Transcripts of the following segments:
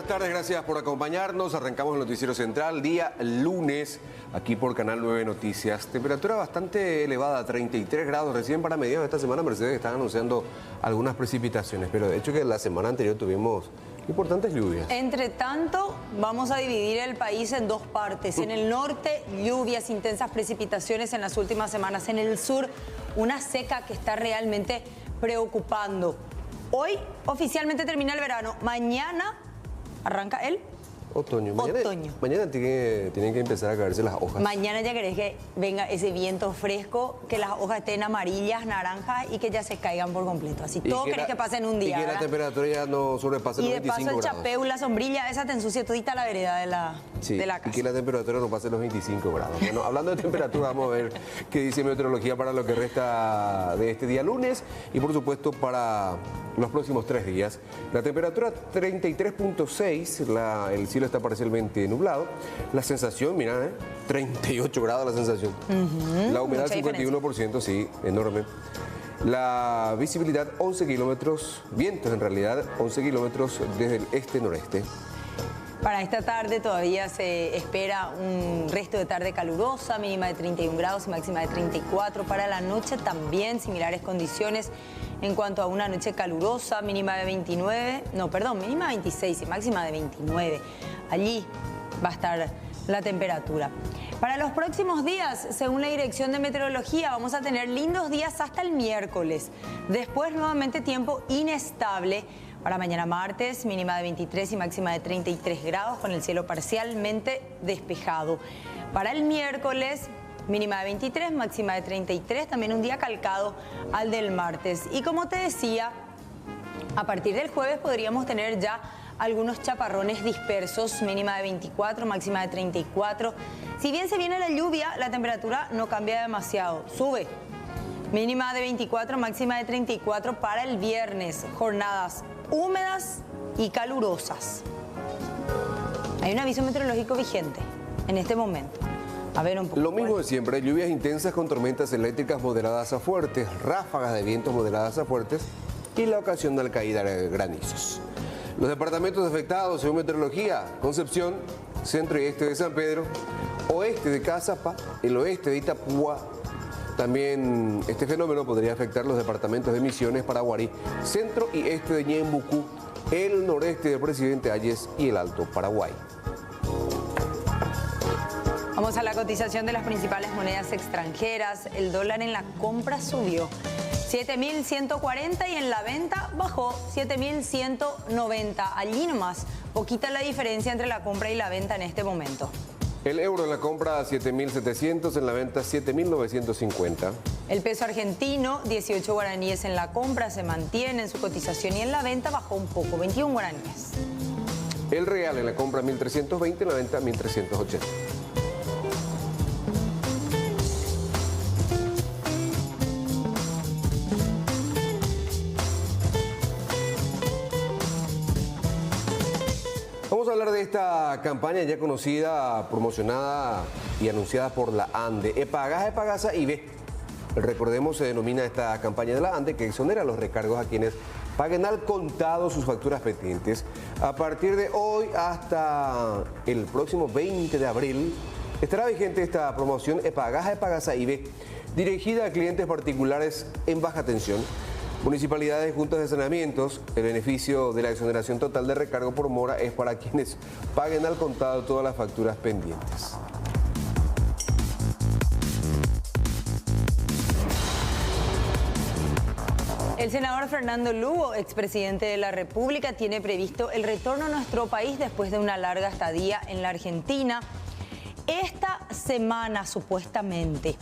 Buenas tardes, gracias por acompañarnos. Arrancamos el Noticiero Central, día lunes, aquí por Canal 9 Noticias. Temperatura bastante elevada, 33 grados. Recién para mediados de esta semana Mercedes están anunciando algunas precipitaciones, pero de hecho que la semana anterior tuvimos importantes lluvias. Entre tanto, vamos a dividir el país en dos partes. En el norte, lluvias, intensas precipitaciones en las últimas semanas. En el sur, una seca que está realmente preocupando. Hoy oficialmente termina el verano. Mañana arranca el otoño. Mañana tienen que empezar a caerse las hojas. Mañana ya querés que venga ese viento fresco, que las hojas estén amarillas, naranjas y que ya se caigan por completo. Así todo querés que pase en un día. Y que ¿verdad? la temperatura ya no sobrepase los 25 grados. Y de paso el chapeu, la sombrilla, esa te ensucia todita la vereda de la casa. Y que la temperatura no pase los 25 grados. Bueno, hablando de temperatura, vamos a ver qué dice meteorología para lo que resta de este día lunes y por supuesto para los próximos 3 días. La temperatura 33.6, el cielo está parcialmente nublado. La sensación, mira, 38 grados la sensación. La humedad 51%, sí, enorme. La visibilidad 11 kilómetros, vientos en realidad 11 kilómetros desde el este-noreste. Para esta tarde todavía se espera un resto de tarde calurosa, mínima de 31 grados y máxima de 34. Para la noche también similares condiciones en cuanto a una noche calurosa, mínima de mínima de 26 y máxima de 29. Allí va a estar la temperatura. Para los próximos días, según la Dirección de Meteorología, vamos a tener lindos días hasta el miércoles. Después nuevamente tiempo inestable. Para mañana martes, mínima de 23 y máxima de 33 grados con el cielo parcialmente despejado. Para el miércoles, mínima de 23, máxima de 33, también un día calcado al del martes. Y como te decía, a partir del jueves podríamos tener ya algunos chaparrones dispersos, mínima de 24, máxima de 34. Si bien se viene la lluvia, la temperatura no cambia demasiado, sube. Mínima de 24, máxima de 34 para el viernes. Jornadas húmedas y calurosas. Hay un aviso meteorológico vigente en este momento. A ver un poco. Lo mismo de siempre, lluvias intensas con tormentas eléctricas moderadas a fuertes, ráfagas de vientos moderadas a fuertes y la ocasional caída de granizos. Los departamentos afectados, según meteorología: Concepción, centro y este de San Pedro, oeste de Cazapá, el oeste de Itapúa. También este fenómeno podría afectar los departamentos de Misiones, Paraguarí, centro y este de Ñembucú, el noreste de Presidente Hayes y el Alto Paraguay. Vamos a la cotización de las principales monedas extranjeras. El dólar en la compra subió 7.140 y en la venta bajó 7.190. Allí nomás, poquita la diferencia entre la compra y la venta en este momento. El euro en la compra 7.700, en la venta 7.950. El peso argentino, 18 guaraníes en la compra, se mantiene en su cotización y en la venta bajó un poco, 21 guaraníes. El real en la compra 1.320, en la venta 1.380. Vamos a hablar de esta campaña ya conocida, promocionada y anunciada por la ANDE. Epagasa, Epagasa y B. Recordemos, se denomina esta campaña de la ANDE que exonera los recargos a quienes paguen al contado sus facturas pendientes. A partir de hoy hasta el próximo 20 de abril estará vigente esta promoción Epagasa, Epagasa y B, dirigida a clientes particulares en baja tensión, municipalidades, juntas de saneamientos. El beneficio de la exoneración total de recargo por mora es para quienes paguen al contado todas las facturas pendientes. El senador Fernando Lugo, expresidente de la República, tiene previsto el retorno a nuestro país después de una larga estadía en la Argentina. Esta semana, supuestamente,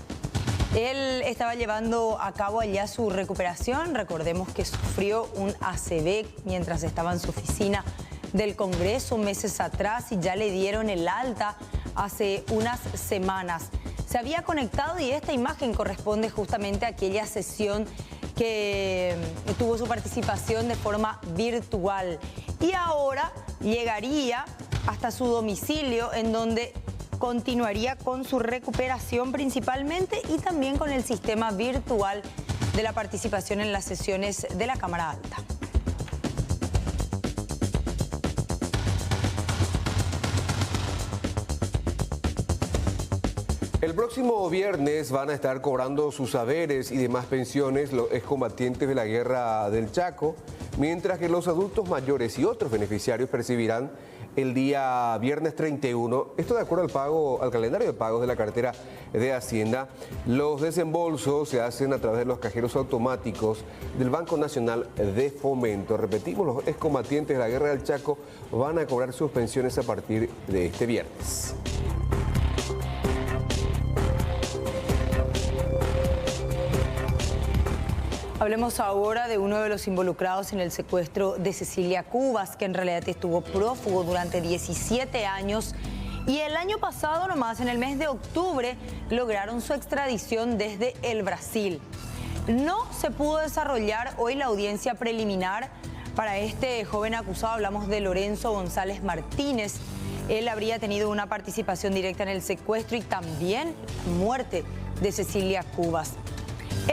él estaba llevando a cabo allá su recuperación. Recordemos que sufrió un ACV mientras estaba en su oficina del Congreso meses atrás y ya le dieron el alta hace unas semanas. Se había conectado y esta imagen corresponde justamente a aquella sesión que tuvo su participación de forma virtual. Y ahora llegaría hasta su domicilio, en donde continuaría con su recuperación principalmente y también con el sistema virtual de la participación en las sesiones de la Cámara Alta. El próximo viernes van a estar cobrando sus haberes y demás pensiones los excombatientes de la Guerra del Chaco, mientras que los adultos mayores y otros beneficiarios percibirán el día viernes 31, esto de acuerdo al calendario de pagos de la cartera de Hacienda. Los desembolsos se hacen a través de los cajeros automáticos del Banco Nacional de Fomento. Repetimos, los excombatientes de la Guerra del Chaco van a cobrar sus pensiones a partir de este viernes. Hablemos ahora de uno de los involucrados en el secuestro de Cecilia Cubas, que en realidad estuvo prófugo durante 17 años y el año pasado, nomás en el mes de octubre, lograron su extradición desde el Brasil. No se pudo desarrollar hoy la audiencia preliminar para este joven acusado. Hablamos de Lorenzo González Martínez. Él habría tenido una participación directa en el secuestro y también muerte de Cecilia Cubas.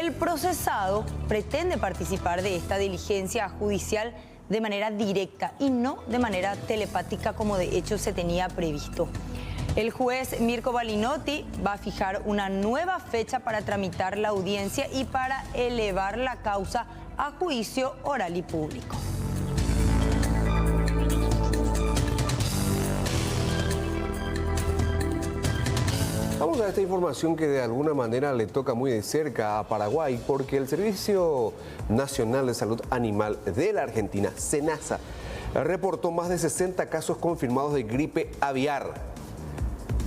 El procesado pretende participar de esta diligencia judicial de manera directa y no de manera telepática como de hecho se tenía previsto. El juez Mirko Balinotti va a fijar una nueva fecha para tramitar la audiencia y para elevar la causa a juicio oral y público. Vamos a esta información que de alguna manera le toca muy de cerca a Paraguay, porque el Servicio Nacional de Salud Animal de la Argentina, SENASA, reportó más de 60 casos confirmados de gripe aviar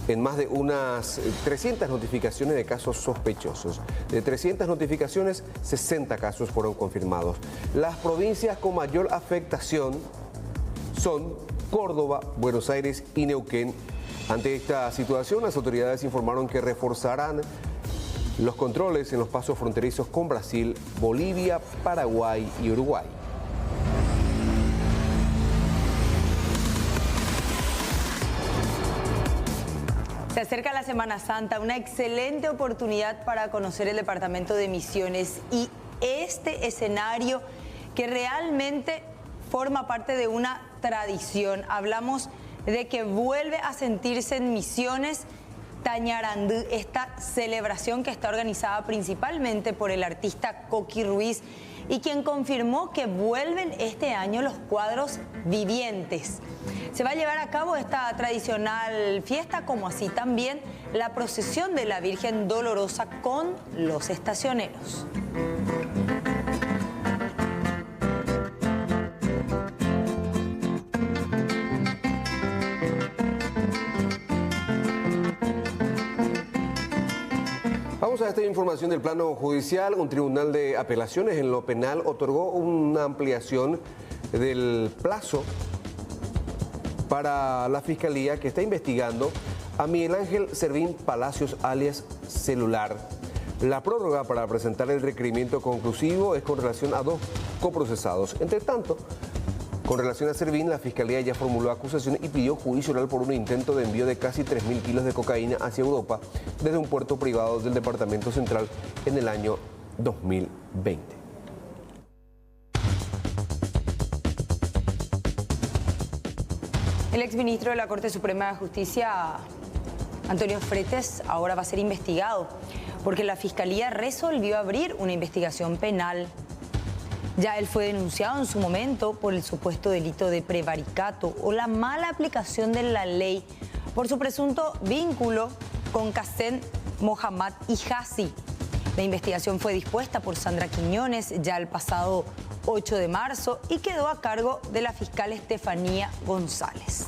en más de unas 300 notificaciones de casos sospechosos. De 300 notificaciones, 60 casos fueron confirmados. Las provincias con mayor afectación son Córdoba, Buenos Aires y Neuquén. Ante esta situación, las autoridades informaron que reforzarán los controles en los pasos fronterizos con Brasil, Bolivia, Paraguay y Uruguay. Se acerca la Semana Santa, una excelente oportunidad para conocer el departamento de Misiones y este escenario que realmente forma parte de una tradición. Hablamos de que vuelve a sentirse en Misiones Tañarandú, esta celebración que está organizada principalmente por el artista Coqui Ruiz y quien confirmó que vuelven este año los cuadros vivientes. Se va a llevar a cabo esta tradicional fiesta, como así también la procesión de la Virgen Dolorosa con los estacioneros. Vamos a esta información del plano judicial. Un tribunal de apelaciones en lo penal otorgó una ampliación del plazo para la Fiscalía que está investigando a Miguel Ángel Servín Palacios, alias Celular. La prórroga para presentar el requerimiento conclusivo es con relación a 2 coprocesados. Entre tanto, con relación a Servín, la Fiscalía ya formuló acusación y pidió juicio oral por un intento de envío de casi 3.000 kilos de cocaína hacia Europa desde un puerto privado del Departamento Central en el año 2020. El exministro de la Corte Suprema de Justicia, Antonio Fretes, ahora va a ser investigado porque la Fiscalía resolvió abrir una investigación penal. Ya él fue denunciado en su momento por el supuesto delito de prevaricato o la mala aplicación de la ley por su presunto vínculo con Qassem Mohammad Hijazi. La investigación fue dispuesta por Sandra Quiñones ya el pasado 8 de marzo y quedó a cargo de la fiscal Estefanía González.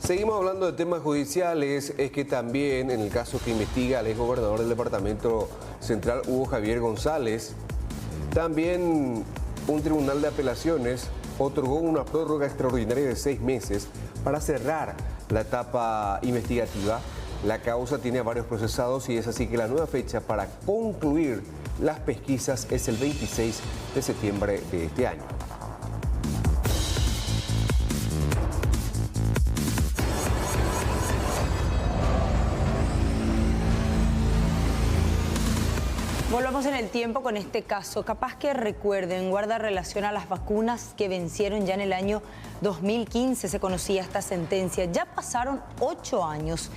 Seguimos hablando de temas judiciales. Es que también en el caso que investiga al exgobernador del Departamento Central, Hugo Javier González, también un tribunal de apelaciones otorgó una prórroga extraordinaria de 6 meses para cerrar la etapa investigativa. La causa tiene a varios procesados y es así que la nueva fecha para concluir las pesquisas es el 26 de septiembre de este año. Volvamos en el tiempo con este caso. Capaz que recuerden, guarda relación a las vacunas que vencieron ya en el año 2015. Se conocía esta sentencia. Ya pasaron 8 años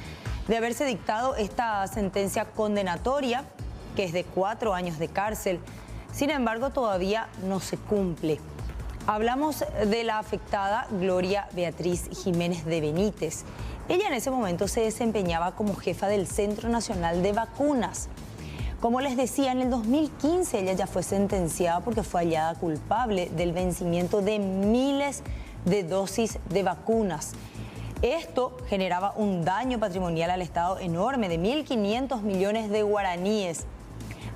de haberse dictado esta sentencia condenatoria, que es de 4 años de cárcel. Sin embargo, todavía no se cumple. Hablamos de la afectada Gloria Beatriz Jiménez de Benítez. Ella en ese momento se desempeñaba como jefa del Centro Nacional de Vacunas. Como les decía, en el 2015 ella ya fue sentenciada porque fue hallada culpable del vencimiento de miles de dosis de vacunas. Esto generaba un daño patrimonial al Estado enorme de 1.500 millones de guaraníes.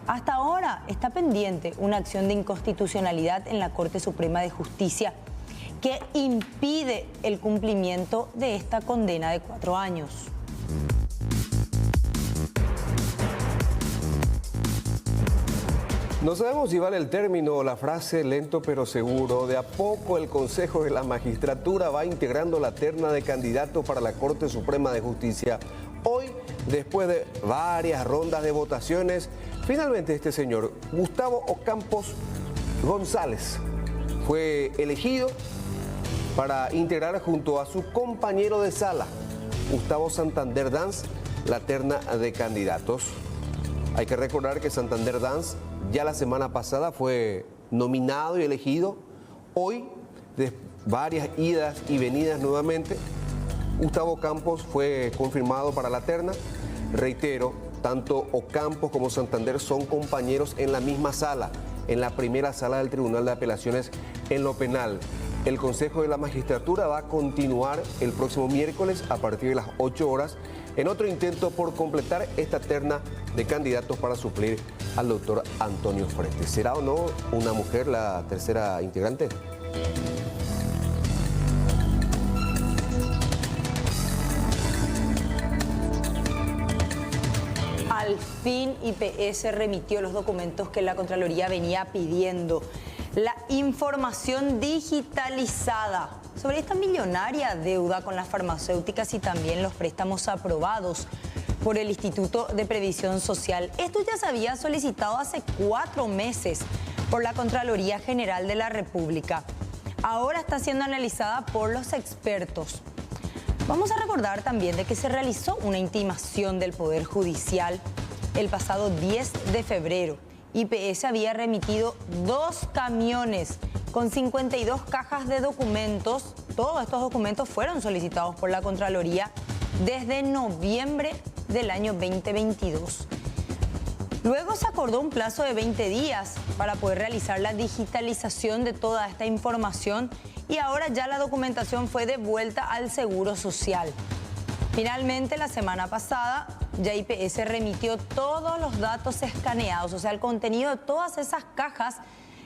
Hasta ahora está pendiente una acción de inconstitucionalidad en la Corte Suprema de Justicia que impide el cumplimiento de esta condena de 4 años. No sabemos si vale el término o la frase lento pero seguro. De a poco el Consejo de la Magistratura va integrando la terna de candidatos para la Corte Suprema de Justicia. Hoy, después de varias rondas de votaciones, finalmente este señor, Gustavo Ocampos González, fue elegido para integrar junto a su compañero de sala, Gustavo Santander Dans, la terna de candidatos. Hay que recordar que Santander Dans ya la semana pasada fue nominado y elegido. Hoy, de varias idas y venidas nuevamente, Gustavo Ocampos fue confirmado para la terna. Reitero, tanto Ocampos como Santander son compañeros en la misma sala, en la primera sala del Tribunal de Apelaciones en lo penal. El Consejo de la Magistratura va a continuar el próximo miércoles a partir de las 8 horas en otro intento por completar esta terna de candidatos para suplir al doctor Antonio Frete. ¿Será o no una mujer la tercera integrante? Al fin IPS remitió los documentos que la Contraloría venía pidiendo. La información digitalizada sobre esta millonaria deuda con las farmacéuticas y también los préstamos aprobados por el Instituto de Previsión Social. Esto ya se había solicitado hace 4 meses por la Contraloría General de la República. Ahora está siendo analizada por los expertos. Vamos a recordar también de que se realizó una intimación del Poder Judicial el pasado 10 de febrero. IPS había remitido 2 camiones con 52 cajas de documentos. Todos estos documentos fueron solicitados por la Contraloría desde noviembre del año 2022. Luego se acordó un plazo de 20 días para poder realizar la digitalización de toda esta información y ahora ya la documentación fue devuelta al Seguro Social. Finalmente, la semana pasada, ya IPS remitió todos los datos escaneados, o sea, el contenido de todas esas cajas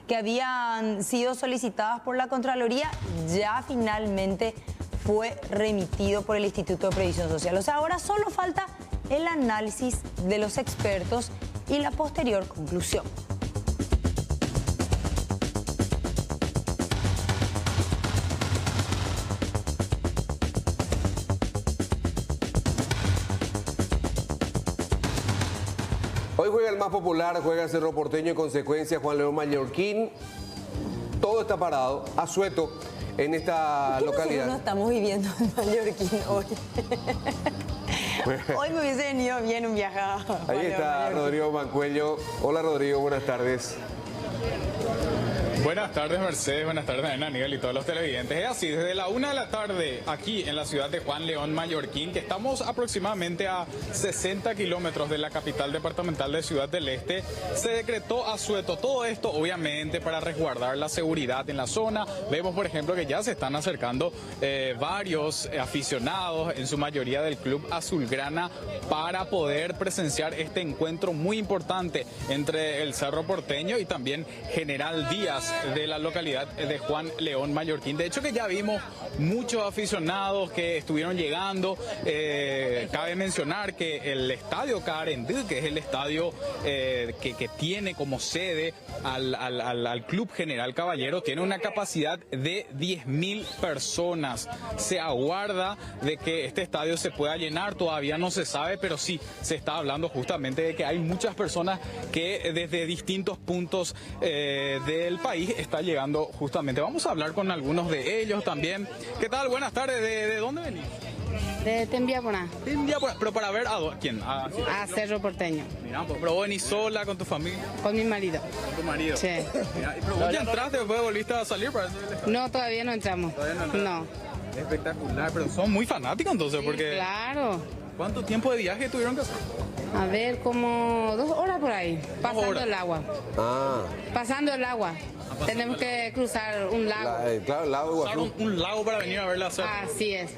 que habían sido solicitadas por la Contraloría, ya finalmente fue remitido por el Instituto de Previsión Social. O sea, ahora solo falta el análisis de los expertos y la posterior conclusión. Hoy juega el más popular, juega Cerro Porteño, en consecuencia Juan León Mallorquín. Todo está parado, asueto en esta localidad. No estamos viviendo en Mallorquín hoy. Hoy me hubiese venido bien un viaje a Juan Ahí está Rodrigo Mancuello. Hola Rodrigo, buenas tardes. Buenas tardes Mercedes, buenas tardes Aníbal y todos los televidentes. Es así, desde la 1 de la tarde aquí en la ciudad de Juan León Mallorquín, que estamos aproximadamente a 60 kilómetros de la capital departamental de Ciudad del Este, se decretó asueto. Todo esto obviamente para resguardar la seguridad en la zona. Vemos por ejemplo que ya se están acercando varios aficionados, en su mayoría del club azulgrana, para poder presenciar este encuentro muy importante entre el Cerro Porteño y también General Díaz. de la localidad de Juan León Mallorquín. De hecho que ya vimos muchos aficionados que estuvieron llegando. Cabe mencionar que el estadio Carendú, que es el estadio que tiene como sede al Club General Caballero, tiene una capacidad de 10.000 personas. Se aguarda de que este estadio se pueda llenar, todavía no se sabe, pero sí se está hablando justamente de que hay muchas personas que desde distintos puntos del país está llegando justamente. Vamos a hablar con algunos de ellos también. ¿Qué tal? Buenas tardes. ¿De dónde venís? De Tembiapona. Pero para ver a quién. A Cerro Porteño. Mira, pues, pero vos venís sola con tu familia. Con mi marido. Con tu marido. Sí. Mira, pero vos ya entraste, después volviste a salir para eso. No, todavía no entramos. No. Espectacular, pero son muy fanáticos entonces, porque Claro. ¿cuánto tiempo de viaje tuvieron que hacer? A ver, como 2 horas por ahí. Pasando horas. el agua. Ah, Pasando el agua. Tenemos que cruzar un lago. claro, el lago Usaron Iguazú. un lago para venir a verla hacer. Así es.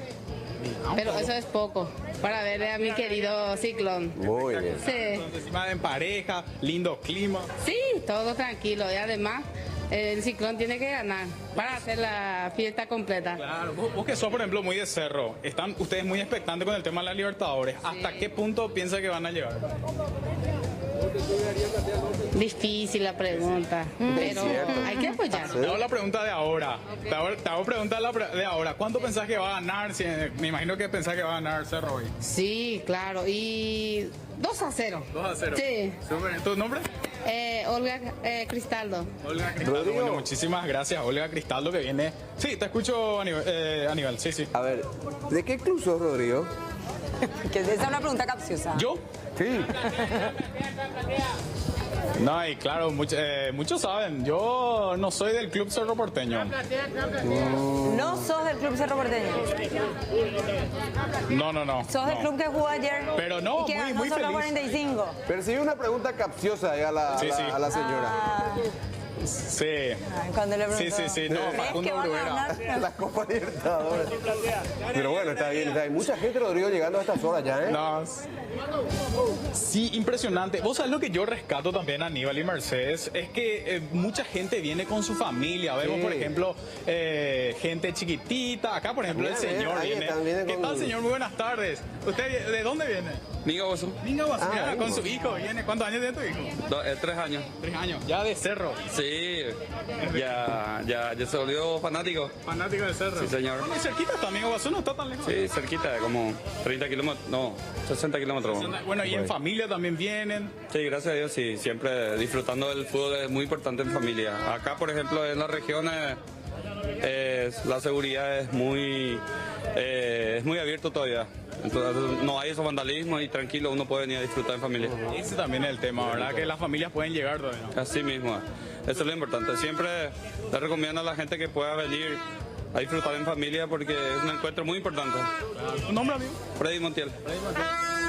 Pero eso es poco. Para ver a mi querido ciclón. Muy bien. Sí. Entonces, encima en pareja, lindo clima. Sí, todo tranquilo. Y además, el ciclón tiene que ganar para hacer la fiesta completa. Claro, vos que sos, por ejemplo, muy de cerro, están ustedes muy expectantes con el tema de la Libertadores. ¿Hasta qué punto piensa que van a llegar? Difícil la pregunta, pero cierto. hay que apoyar. Te hago la pregunta de ahora. Te hago pregunta de ahora. ¿Cuánto pensás que va a ganar? Me imagino que pensás que va a ganar Cerro hoy. Sí, claro. Y 2-0. 2-0. Sí. Súper. ¿Tu nombre? Olga Cristaldo. Olga Cristaldo. Rodrigo. Bueno, muchísimas gracias, Olga Cristaldo, que viene. Sí, te escucho, Aníbal. Sí, sí. A ver, ¿de qué club sos, Rodrigo? Que esa es una pregunta capciosa. ¿Yo? Sí. No, y claro, muchos saben, yo no soy del Club Cerro Porteño. No sos del Club Cerro Porteño. No. Sos del no. club que jugó ayer. Pero no, y que ganó muy solo feliz. 45. Percibí una pregunta capciosa a la, Sí, sí. a la señora. Ah, Sí. cuando le preguntó. Sí, no, ¿Crees Facundo que van a Bruguera. ganar? La Copa Libertadores. Pero bueno, está bien. Hay mucha gente, Rodrigo, llegando a estas horas ya, ¿eh? No. Sí, impresionante. Vos sabés lo que yo rescato también a Aníbal y Mercedes, es que mucha gente viene con su familia. Vemos, Sí. por ejemplo, gente chiquitita. Acá, por ejemplo, Mira, el señor ahí viene. están, viene ¿Qué con- tal, señor? Muy buenas tardes. ¿Usted de dónde viene? Minga Oso, Venga, Ah, con ahí, su hijo viene. ¿Cuántos años tiene tu hijo? 3 años. 3 años. Ya de Cerro. Sí, ya se volvió fanático. Fanático de Cerro. Sí, señor. Bueno, y cerquita también, Iguazú no está tan lejos. Sí, cerquita, como 30 kilómetros, no, 60 kilómetros. Bueno, y en familia también vienen. Sí, gracias a Dios, sí, siempre disfrutando del fútbol es muy importante en familia. Acá, por ejemplo, en las regiones la seguridad es muy abierto todavía. Entonces no hay esos vandalismos y tranquilo uno puede venir a disfrutar en familia. Ese también es el tema, ¿verdad? Que las familias pueden llegar todavía. Así mismo, eso es lo importante. Siempre le recomiendo a la gente que pueda venir a disfrutar en familia porque es un encuentro muy importante. ¿Tu nombre, amigo? Freddy Montiel.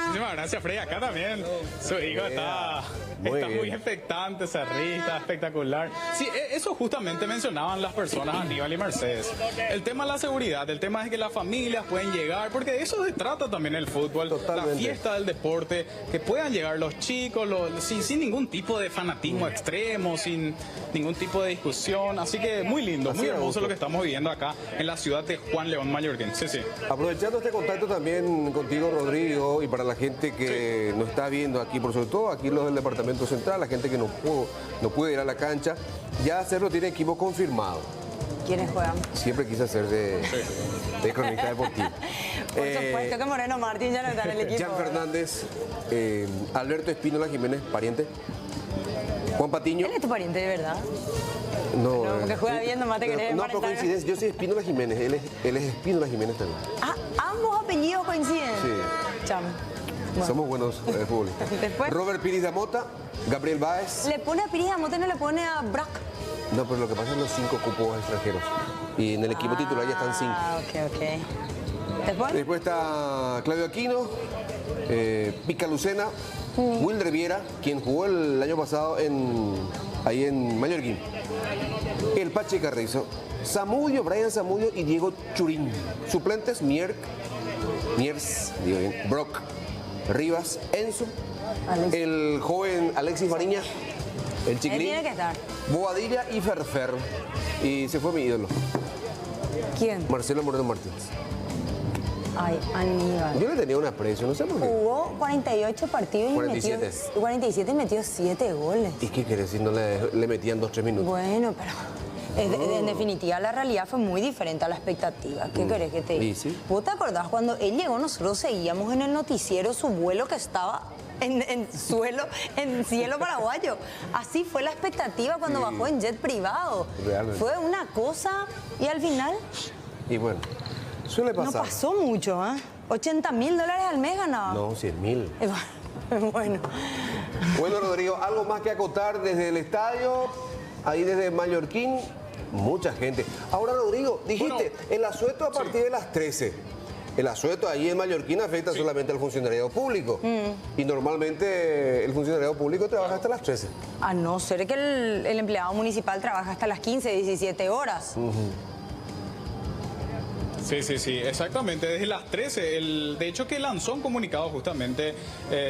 Muchísimas gracias, Freddy. Acá también su hijo está Muy bien. muy expectante, se ríe, está espectacular. Sí, eso justamente mencionaban las personas, Aníbal y Mercedes. El tema de la seguridad, el tema de que las familias pueden llegar, porque de eso se trata también el fútbol, Totalmente. la fiesta del deporte, que puedan llegar los chicos sin ningún tipo de fanatismo extremo, sin ningún tipo de discusión. Así que muy lindo, Así muy es, hermoso Augusto. lo que estamos viviendo acá en la ciudad de Juan León Mallorquín. Sí, sí. Aprovechando este contacto también contigo, Rodrigo, y para la gente que nos está viendo aquí, por sobre todo aquí los del Departamento Central, la gente que no pudo ir a la cancha, ya Cerro tiene equipo confirmado. ¿Quiénes juegan? Siempre quise hacer de cronista deportivo. Por supuesto que Moreno Martín ya no está en el equipo. Jan Fernández, Alberto Espínola Jiménez, pariente. Juan Patiño. ¿Él es tu pariente de verdad? No, No, porque juega bien, nomás te querés No, por emparentar. coincidencia, yo soy Espínola Jiménez, él es Espínola Jiménez también. Ah, ambos apellidos coinciden. Sí. Cham. Bueno. Somos buenos futbolistas. Después. Robert Piris da Mota, Gabriel Báez. Le pone a Piris Amote, no le pone a Brock. No, pero lo que pasa es los 5 cupos extranjeros. Y en el equipo titular ya están 5. Ah, ok. Después. Después está Claudio Aquino, Pica Lucena, Wilder Viera, quien jugó el año pasado ahí en Mallorquín. El Pache Carrizo, Zamudio, Brian Zamudio y Diego Churín. Suplentes, Miers, digo bien, Brock, Rivas, Enzo, Alex. el joven Alexis Mariña, El Él Chiquilín, tiene que estar. Bobadilla y Ferfer. Y se fue mi ídolo, ¿Quién? Marcelo Moreno Martínez. Ay, Aníbal. Yo le tenía un aprecio, no sé por qué. Jugó 48 partidos y 47. metió 47 y metió 7 goles. ¿Y qué querés si no le metían 2-3 minutos? Bueno, pero en definitiva la realidad fue muy diferente a la expectativa. ¿Qué querés que te diga? Y sí. ¿Vos te acordás cuando él llegó, nosotros seguíamos en el noticiero su vuelo que estaba en cielo paraguayo? Así fue la expectativa cuando Sí. bajó en jet privado. Realmente. Fue una cosa y al final Y bueno, suele no pasar. pasó mucho, ¿eh? $80.000 al mes ganaba. No, 100.000. Bueno. Bueno, Rodrigo, algo más que acotar desde el estadio, ahí desde Mallorquín, mucha gente. Ahora, Rodrigo, dijiste, Bueno, el asueto a partir de las 13. El asueto ahí en Mallorquín afecta solamente al funcionariado público. Y normalmente el funcionariado público trabaja hasta las 13. A no ser que el empleado municipal trabaja hasta las 15, 17 horas. Sí, exactamente. Desde las 13, de hecho que lanzó un comunicado justamente,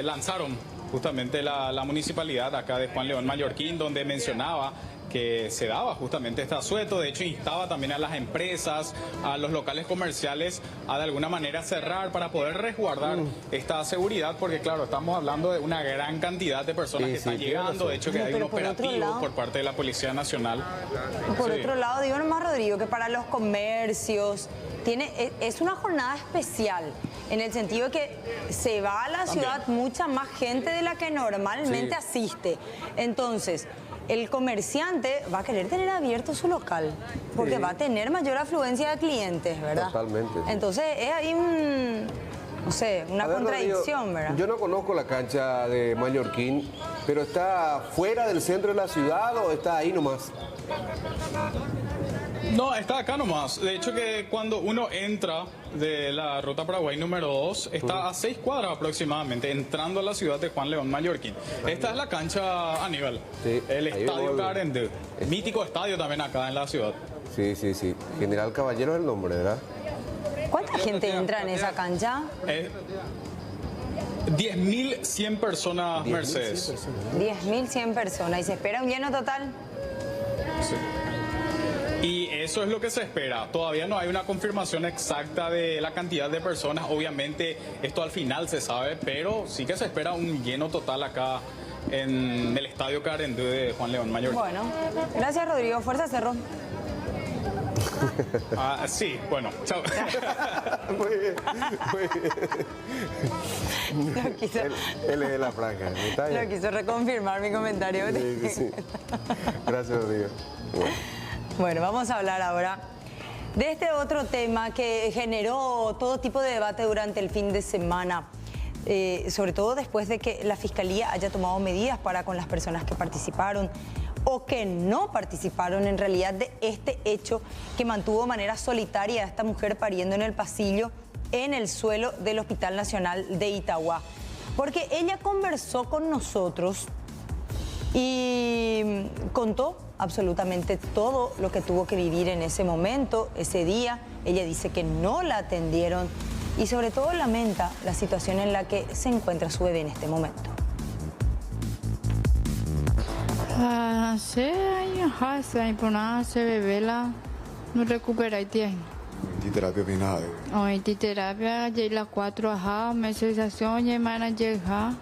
lanzaron justamente la municipalidad acá de Juan León Mallorquín, donde mencionaba que se daba justamente este asueto. De hecho, instaba también a las empresas, a los locales comerciales a de alguna manera cerrar para poder resguardar esta seguridad, porque claro, estamos hablando de una gran cantidad de personas Sí, que están sí, tiene llegando. razón. De hecho, que hay un Pero por otro operativo lado- por parte de la Policía Nacional. Por Sí. otro lado, digo nomás, Rodrigo, que para los comercios es una jornada especial, en el sentido de que se va a la También. ciudad mucha más gente de la que normalmente Sí. asiste. Entonces, el comerciante va a querer tener abierto su local, porque Sí. va a tener mayor afluencia de clientes, ¿verdad? Totalmente, sí. Entonces, es ahí no sé, una A ver, contradicción, Rodrigo, ¿verdad? yo no conozco la cancha de Mallorquín, pero ¿está fuera del centro de la ciudad o está ahí nomás? No, está acá nomás. De hecho que cuando uno entra de la ruta Paraguay número 2, está a 6 cuadras aproximadamente, entrando a la ciudad de Juan León Mallorquín. Esta es la cancha Aníbal, Sí, el ahí Estadio vemos el- Carendú. Mítico estadio también acá en la ciudad. Sí. General Caballero es el nombre, ¿verdad? ¿Cuánta gente entra en esa cancha? 10.100 personas, Mercedes. 10.100 personas. ¿Y se espera un lleno total? Sí. Y eso es lo que se espera. Todavía no hay una confirmación exacta de la cantidad de personas. Obviamente esto al final se sabe, pero sí que se espera un lleno total acá en el Estadio Carendú de Juan León Mallorquín. Bueno, gracias Rodrigo. Fuerza Cerro. Sí, bueno, chao. Muy bien. Lo quiso, Él es de la franja. ¿Está lo bien? quiso reconfirmar mi comentario. Sí. Gracias, Rodrigo. Bueno. Bueno, vamos a hablar ahora de este otro tema que generó todo tipo de debate durante el fin de semana, sobre todo después de que la Fiscalía haya tomado medidas para con las personas que participaron o que no participaron en realidad de este hecho que mantuvo de manera solitaria a esta mujer pariendo en el pasillo en el suelo del Hospital Nacional de Itagua. Porque ella conversó con nosotros y contó absolutamente todo lo que tuvo que vivir en ese momento, ese día. Ella dice que no la atendieron y sobre todo lamenta la situación en la que se encuentra su bebé en este momento. Hace años, por nada se bebé la no recupera y tiene. Di terapia pinada. Hoy di terapia, ya la 4 ajá, me sensación ya mana llega.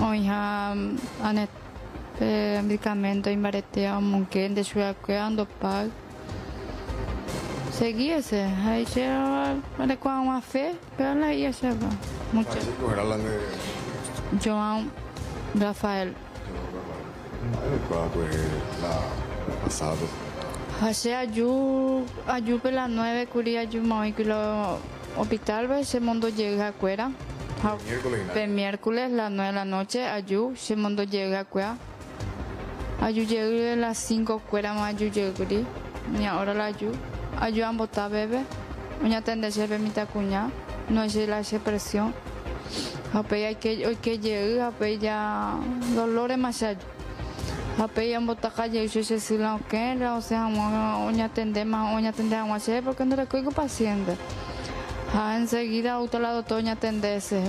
Hoy ha anet medicamento y maretea monquen de su ando pag. Seguíase, ahí se para con una fe, pero la ia se va. Mucho. Chicos, era la de. Joan Rafael. Pues la pasado. Hace ayu pela 9 curia ayu muy que lo hospital ve ese mundo llega afuera. El miércoles las 9 de la noche ayu ese mundo llega afuera. Ayu llega a las 5 fuera más ayu llega ni ahora la ayu han botado bebé. Una tendencia de mi tacuña no es la presión. Ape hay que hoy que llega ape ya dolores más ayu. Ape han botado calle y se silan que o sea una atendemos a hacer porque no le coigo paciente. Enseguida auto la doctora atendese.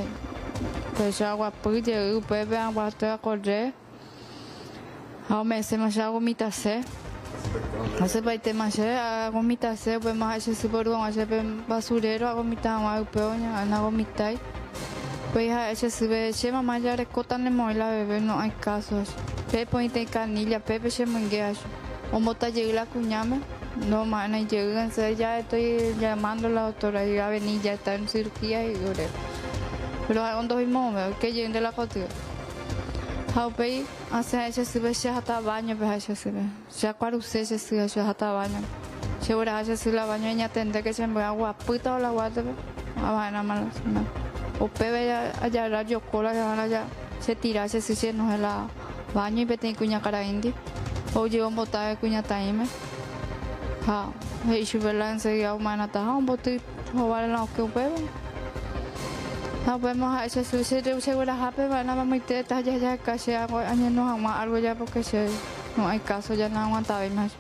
Pues agua pues llega bebé agua a correr. me se me hago mitad se. Hace baite más hago mitad se, pues más ese por un hace basurero hago mitad más peoña, hago mitad. Pues ese se ve, se mamá ya recotan de moila bebé, no hay casos. Pepe y canilla, Pepe se manguea. O mota llegué la cuñame, no más no llegan, ya estoy llamando a la doctora y a venir, ya está en cirugía y lloré. Pero hay un dos y momes, que lleguen de la cotilla. Haupei hace ese se ve, se hasta baño, pues ese se ve. Se cuaruse se hasta baño. Se verá ese se la baño y ya tendré que se me agua puta o la guarda, a vaina mala. O Pepe allá la yocola, ya se tira, se no es la baño y vete en cuña cara indi. O llevo un botado de cuña taime. Y si verla enseguida humana está un bote o vale la que Pepe. Vemos a ese se verá happy, van a muy tetas ya casi años no algo ya porque no hay caso ya no aguanta más.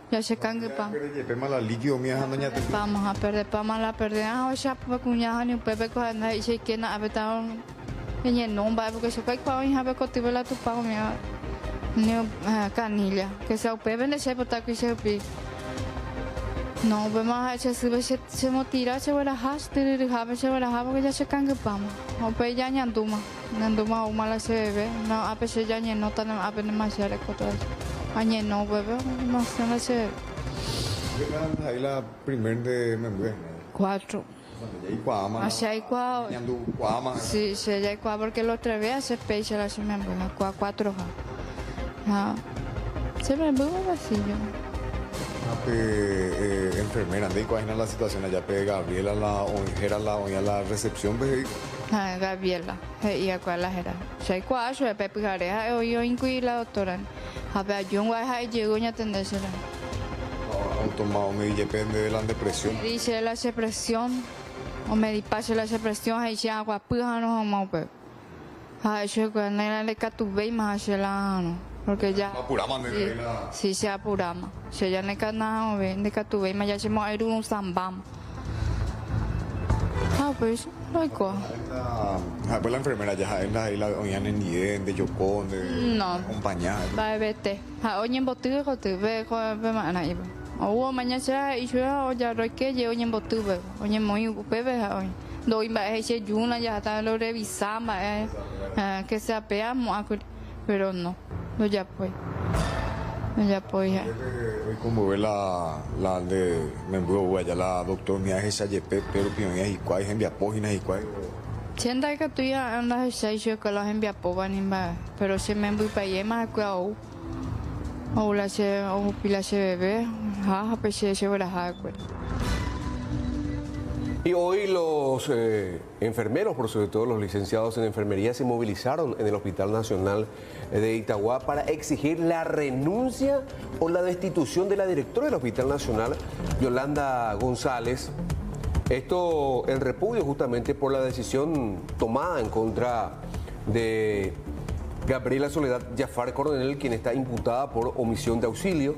Ya se cangue pa. Vamos a perder pa mala perder o ya pa cuña ni Pepe ko anda y se que na abeta en no va porque se cae pa hija ko tibela tu pa mi ni canilla que se Pepe ne se bota que se pi. No, vemos a ese se me tira se verá has se verá porque ya se cangue pa. O pe ya ñanduma o mala se bebe no a pesar ya no tan apenas más ya le coto. Añe no bebé, no sé. Ahí la primer de Membué. 4. Hacia ahí cuá. Sí, sí, ya hay cuá porque la otra vez hace pecha la se me Membué, 4. Se me Membué vacío. Enfermera, ¿de cuál es la situación allá? Gabriela, la recepción, Gabriela, y a cuál la era. Se cuá, se Pepe Gareja, yo incluí la doctora. A ver, yo voy a llegar a atenderse. Tomado me depende de la depresión. Dice la depresión, o me dipase la depresión, ahí se agua, pues no vamos a ver. Eso que no era de catubé más hacia la no, porque ya. Apuramos de sí, se apuramos. Se ya no hay nada de catubé más ya se me era un zambam. Pues no hay cosa. Pues la enfermera ya en la oían en Niden, de Yocón, de acompañar. Va a verte. Oye en botín ve mana iba. O mañana se y yo ya roque yo en botín ve. Oye muy bebé hoy. Doy va ese yuna ya está lo revisamos que se apeamos pero no ya pues. Ya pues ya. Hoy como ve la de Membué allá la doctora mía esa YP pero pioneras y cuál envía páginas y cuál. Sienta que tú ya andas a decir que los envía poban pero se me voy para allá más que o la se o pila se bebé pues se verá Y hoy los enfermeros, por sobre todo los licenciados en enfermería, se movilizaron en el Hospital Nacional de Itagua para exigir la renuncia o la destitución de la directora del Hospital Nacional, Yolanda González. Esto en repudio justamente por la decisión tomada en contra de Gabriela Soledad Jafar Coronel, quien está imputada por omisión de auxilio,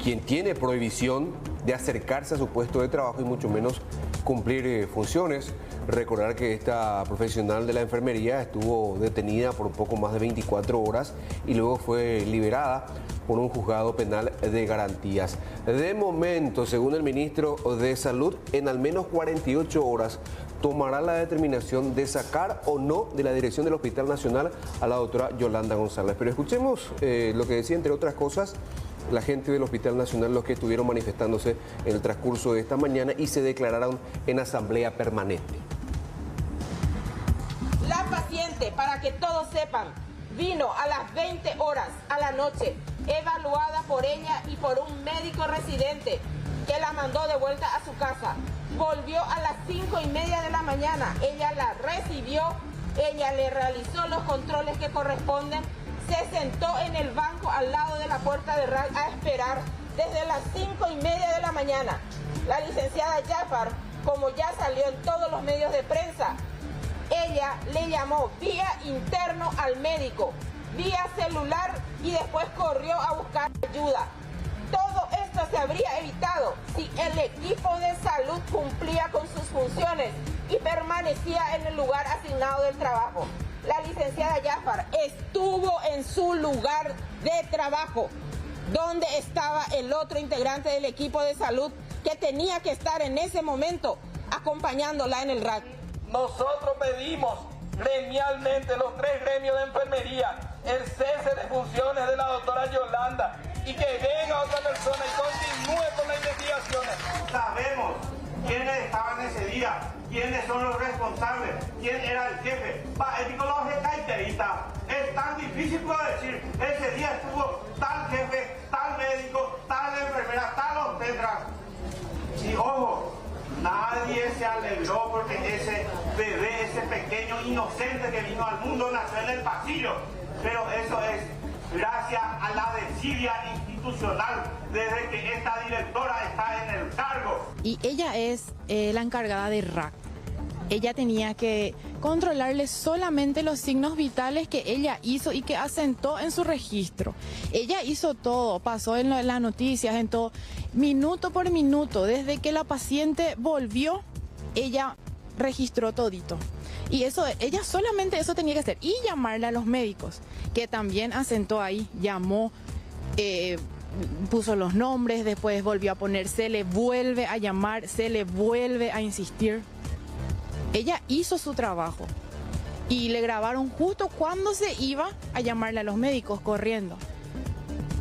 quien tiene prohibición de acercarse a su puesto de trabajo y mucho menos cumplir funciones. Recordar que esta profesional de la enfermería estuvo detenida por un poco más de 24 horas y luego fue liberada por un juzgado penal de garantías. De momento, según el ministro de Salud, en al menos 48 horas tomará la determinación de sacar o no de la dirección del Hospital Nacional a la doctora Yolanda González. Pero escuchemos lo que decía, entre otras cosas, la gente del Hospital Nacional, los que estuvieron manifestándose en el transcurso de esta mañana y se declararon en asamblea permanente. La paciente, para que todos sepan, vino a las 20 horas a la noche, evaluada por ella y por un médico residente que la mandó de vuelta a su casa. Volvió a las 5:30 de la mañana, ella la recibió, ella le realizó los controles que corresponden, se sentó en el banco al lado de la puerta de RAI a esperar desde las 5:30 de la mañana. La licenciada Jafar, como ya salió en todos los medios de prensa, ella le llamó vía interno al médico, vía celular y después corrió a buscar ayuda. Todo esto se habría evitado si el equipo de salud cumplía con sus funciones y permanecía en el lugar asignado del trabajo. La licenciada Jafar estuvo en su lugar de trabajo. ¿Dónde estaba el otro integrante del equipo de salud que tenía que estar en ese momento acompañándola en el RAC? Nosotros pedimos gremialmente, los 3 gremios de enfermería, el cese de funciones de la doctora Yolanda y que venga otra persona y continúe con las investigaciones. Sabemos quiénes estaban ese día, quiénes son los responsables, quién era el jefe. Es tan difícil poder decir, ese día estuvo tal jefe, tal médico, tal enfermera, tal obstetra. Y ojo, nadie se alegró porque ese bebé, ese pequeño inocente que vino al mundo nació en el pasillo. Pero eso es gracias a la desidia institucional desde que esta directora está en el cargo. Y ella es la encargada de RAC. Ella tenía que controlarle solamente los signos vitales que ella hizo y que asentó en su registro. Ella hizo todo, pasó en las noticias, en todo, minuto por minuto. Desde que la paciente volvió, ella registró todito. Y eso, ella solamente eso tenía que hacer. Y llamarle a los médicos, que también asentó ahí, llamó, puso los nombres, después volvió a poner, se le vuelve a llamar, se le vuelve a insistir. Ella hizo su trabajo y le grabaron justo cuando se iba a llamarle a los médicos corriendo.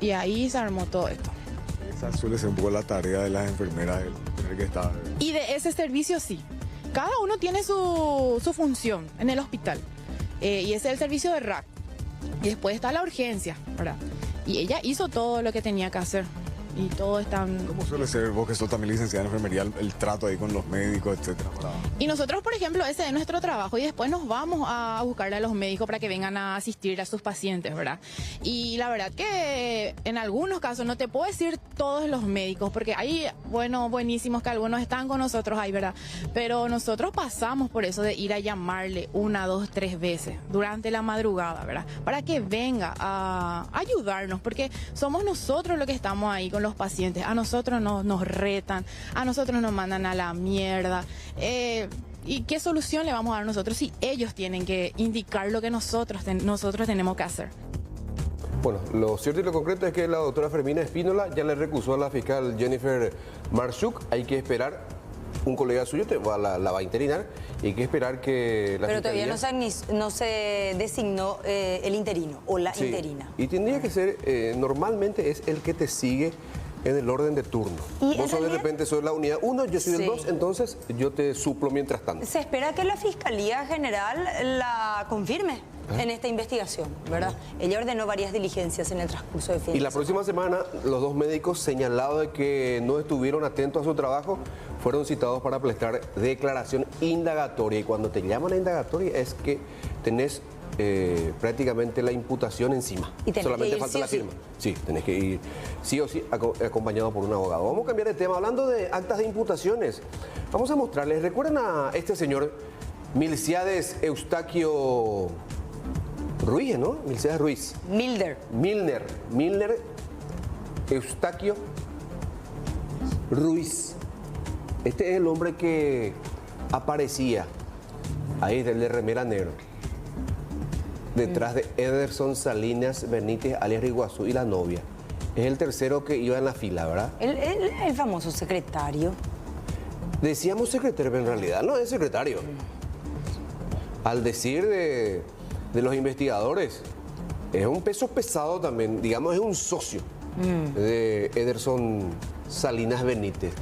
Y ahí se armó todo esto. Esa suele ser un poco la tarea de las enfermeras, tener que estar. Y de ese servicio sí. Cada uno tiene su función en el hospital. Y ese es el servicio de RAC. Y después está la urgencia, ¿verdad? Y ella hizo todo lo que tenía que hacer. Y todo está... ¿Cómo suele ser vos que sos también licenciada en enfermería, el trato ahí con los médicos, etcétera? Y nosotros, por ejemplo, ese es nuestro trabajo y después nos vamos a buscarle a los médicos para que vengan a asistir a sus pacientes, ¿verdad? Y la verdad que en algunos casos, no te puedo decir todos los médicos, porque hay, bueno, buenísimos que algunos están con nosotros ahí, ¿verdad? Pero nosotros pasamos por eso de ir a llamarle 1, 2, 3 veces durante la madrugada, ¿verdad? Para que venga a ayudarnos, porque somos nosotros los que estamos ahí con los pacientes. A nosotros nos retan, a nosotros nos mandan a la mierda. ¿Y qué solución le vamos a dar nosotros si ellos tienen que indicar lo que nosotros tenemos que hacer? Bueno, lo cierto y lo concreto es que la doctora Fermina Espínola ya le recusó a la fiscal Jennifer Marchuk. Hay que esperar, un colega suyo la va a interinar y hay que esperar que la Pero fiscalía... todavía no se designó el interino o la interina. Y tendría que ser, normalmente es el que te sigue en el orden de turno. Vos sos de repente sos la unidad 1, yo soy el 2, entonces yo te suplo mientras tanto. Se espera que la Fiscalía General la confirme en esta investigación, ¿verdad? Ella ordenó varias diligencias en el transcurso de fin de semana. Y la próxima semana, los 2 médicos señalados de que no estuvieron atentos a su trabajo fueron citados para prestar declaración indagatoria. Y cuando te llaman a indagatoria es que tenés prácticamente la imputación encima. ¿Y solamente falta la firma? Sí, tenés que ir sí o sí acompañado por un abogado. Vamos a cambiar de tema. Hablando de actas de imputaciones, vamos a mostrarles. ¿Recuerdan a este señor Milciades Eustaquio Ruiz, ¿no? Milciades Ruiz. Milner Eustaquio Ruiz. Este es el hombre que aparecía ahí de remera negro, detrás de Ederson Salinas Benítez, alias Riguazú, y la novia. Es el tercero que iba en la fila, ¿verdad? El famoso secretario. Decíamos secretario, pero en realidad no es secretario. Al decir de los investigadores, es un peso pesado también, digamos, es un socio de Ederson Salinas Benítez.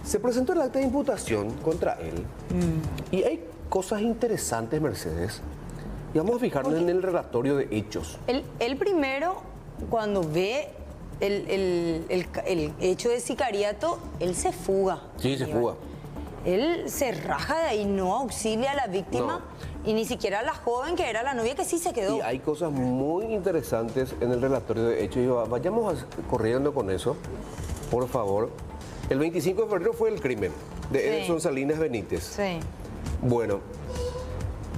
Se presentó el acta de imputación contra él y hay cosas interesantes, Mercedes. Y vamos a fijarnos en el relatorio de hechos. Él primero, cuando ve el hecho de sicariato, él se fuga. Sí, se fuga. Él se raja de ahí, no auxilia a la víctima y ni siquiera a la joven que era la novia, que sí se quedó. Y hay cosas muy interesantes en el relatorio de hechos. Y vayamos corriendo con eso, por favor. El 25 de febrero fue el crimen de Ederson Salinas Benítez. Sí. Bueno,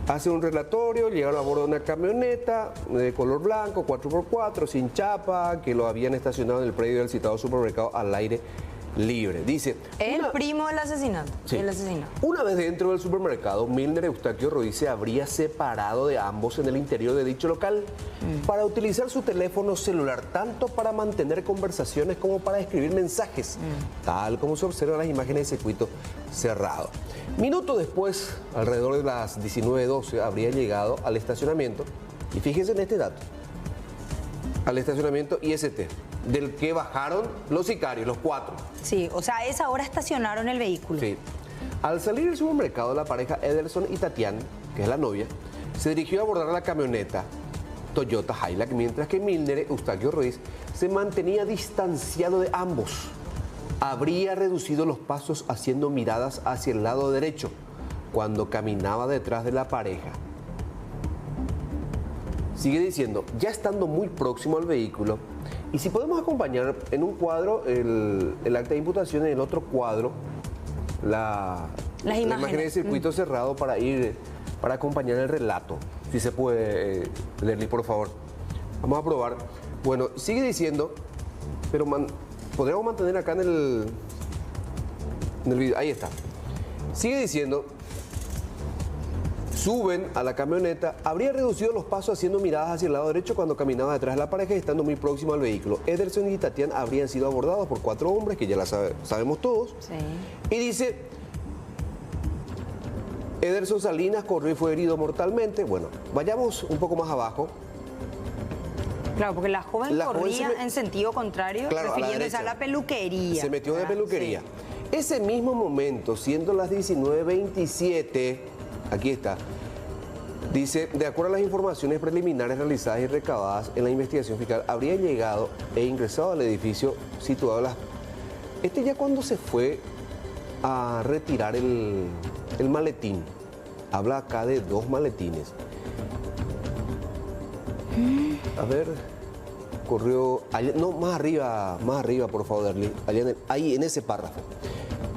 hace un relatorio, llegaron a bordo de una camioneta de color blanco, 4x4, sin chapa, que lo habían estacionado en el predio del citado supermercado Al Aire libre. Dice... El primo del asesinato. Sí. El asesinato. Una vez dentro del supermercado, Milner Eustaquio Ruiz se habría separado de ambos en el interior de dicho local para utilizar su teléfono celular, tanto para mantener conversaciones como para escribir mensajes, tal como se observa en las imágenes de circuito cerrado. Minutos después, alrededor de las 19:12, habría llegado al estacionamiento, y fíjense en este dato, al estacionamiento IST, del que bajaron los sicarios, los 4. Sí, o sea, a esa hora estacionaron el vehículo. Sí. Al salir del supermercado, la pareja Ederson y Tatiana, que es la novia, se dirigió a abordar la camioneta Toyota Hilux, mientras que Milner Eustaquio Ruiz se mantenía distanciado de ambos. Habría reducido los pasos haciendo miradas hacia el lado derecho cuando caminaba detrás de la pareja. Sigue diciendo, ya estando muy próximo al vehículo, y si podemos acompañar en un cuadro el acta de imputación, en el otro cuadro la imagen de circuito cerrado para acompañar el relato. Si se puede, Lerly, por favor. Vamos a probar. Bueno, sigue diciendo, pero podríamos mantener acá en el video. Ahí está. Sigue diciendo, suben a la camioneta, habría reducido los pasos haciendo miradas hacia el lado derecho cuando caminaba detrás de la pareja y estando muy próximo al vehículo. Ederson y Tatiana habrían sido abordados por 4 hombres, que ya la sabemos todos. Sí. Y dice, Ederson Salinas corrió y fue herido mortalmente. Bueno, vayamos un poco más abajo. Claro, porque la joven corría en sentido contrario, claro, refiriéndose a la peluquería. Se metió en la peluquería. Sí. Ese mismo momento, siendo las 19:27, aquí está, dice, de acuerdo a las informaciones preliminares realizadas y recabadas en la investigación fiscal, habría llegado e ingresado al edificio situado ya cuando se fue a retirar el maletín. Habla acá de 2 maletines. A ver, corrió allá, no, más arriba, por favor, Darly, ahí en ese párrafo.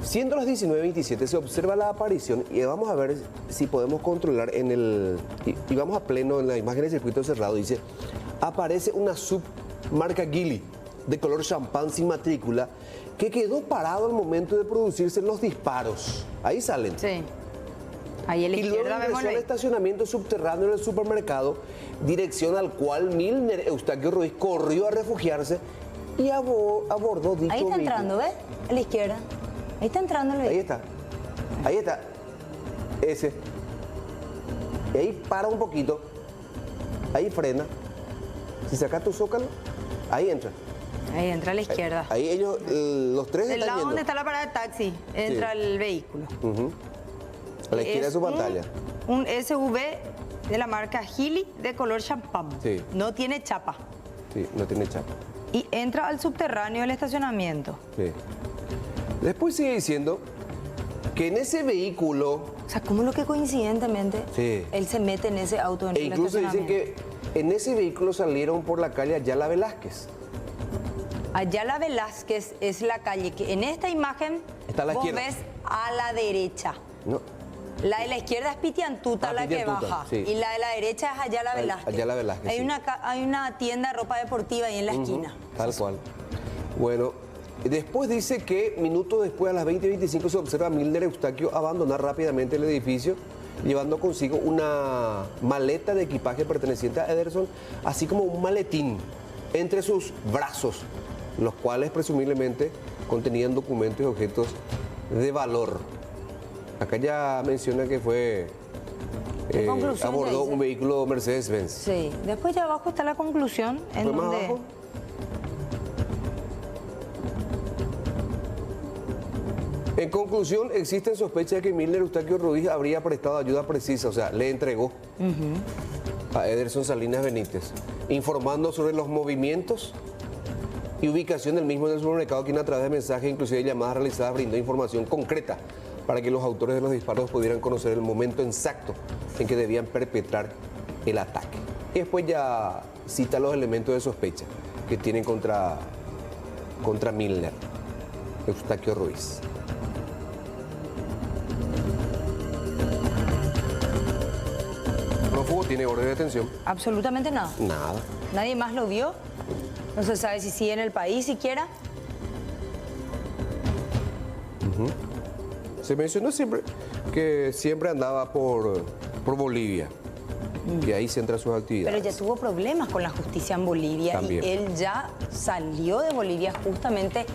Siendo las 19:27 se observa la aparición y vamos a ver si podemos controlar y vamos a pleno en la imagen de circuito cerrado. Dice, aparece una sub marca Geely de color champán sin matrícula que quedó parado al momento de producirse los disparos. Ahí salen. Sí. Ahí a la izquierda luego ingresó al estacionamiento subterráneo del supermercado, dirección al cual Milner Eustaquio Ruiz corrió a refugiarse y abordó dicho Ahí está vehículo. entrando, ¿ves? A la izquierda. Ahí está entrando el vehículo. Ahí está. Ese. Y ahí para un poquito. Ahí frena. Si sacas tu zócalo, ahí entra. Ahí entra a la izquierda. Ahí ellos, los 3 Del están lado yendo. donde está la parada de taxi, entra el vehículo. A la izquierda de su pantalla. Un SUV de la marca Geely de color champán. Sí. No tiene chapa. Sí, no tiene chapa. Y entra al subterráneo del estacionamiento. Sí. Después sigue diciendo que en ese vehículo... O sea, ¿cómo lo que coincidentemente Sí. él se mete en ese auto en el incluso dicen estacionamiento? que en ese vehículo salieron por la calle Ayala Velázquez. Ayala Velázquez es la calle que en esta imagen Está a la vos izquierda. ves a la derecha. No. La de la izquierda es Pitiantuta, la que Pitiantuta, baja. sí. Y la de la derecha es Ayala Velázquez. Ayala Velázquez, Hay, sí. hay una tienda de ropa deportiva ahí en la esquina. Tal cual. Bueno, después dice que minutos después, a las 20:25, se observa a Milner Eustaquio abandonar rápidamente el edificio, llevando consigo una maleta de equipaje perteneciente a Ederson, así como un maletín entre sus brazos, los cuales presumiblemente contenían documentos y objetos de valor. Acá ya menciona que fue abordó un vehículo Mercedes-Benz. Sí, después ya abajo está la conclusión en ¿Fue más donde... abajo? En conclusión, existen sospechas de que Milner Eustaquio Ruiz habría prestado ayuda precisa, o sea, le entregó a Ederson Salinas Benítez, informando sobre los movimientos y ubicación del mismo en el supermercado, quien a través de mensajes, inclusive de llamadas realizadas, brindó información concreta para que los autores de los disparos pudieran conocer el momento exacto en que debían perpetrar el ataque. Y después ya cita los elementos de sospecha que tienen contra Milner Eustaquio Ruiz. ¿Prófugo tiene orden de detención? Absolutamente nada. Nada. Nadie más lo vio. No se sabe si sigue en el país siquiera. Se mencionó siempre que siempre andaba por Bolivia, que ahí centra sus actividades. Pero ya tuvo problemas con la justicia en Bolivia También. y él ya salió de Bolivia justamente